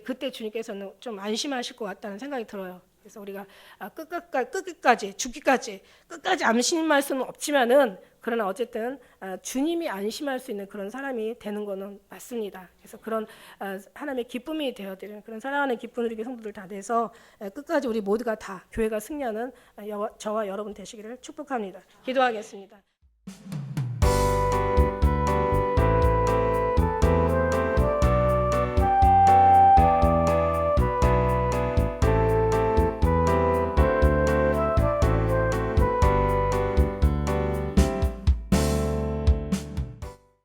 그때 주님께서는 좀 안심하실 것 같다는 생각이 들어요. 그래서 우리가 끝까지 죽기까지 끝까지 안심할 수는 없지만은 그러나 어쨌든 주님이 안심할 수 있는 그런 사람이 되는 거는 맞습니다. 그래서 그런 하나님의 기쁨이 되어드리는 그런 사랑하는 기쁨 누리게 성도들 다 돼서 끝까지 우리 모두가 다 교회가 승리하는 저와 여러분 되시기를 축복합니다. 기도하겠습니다.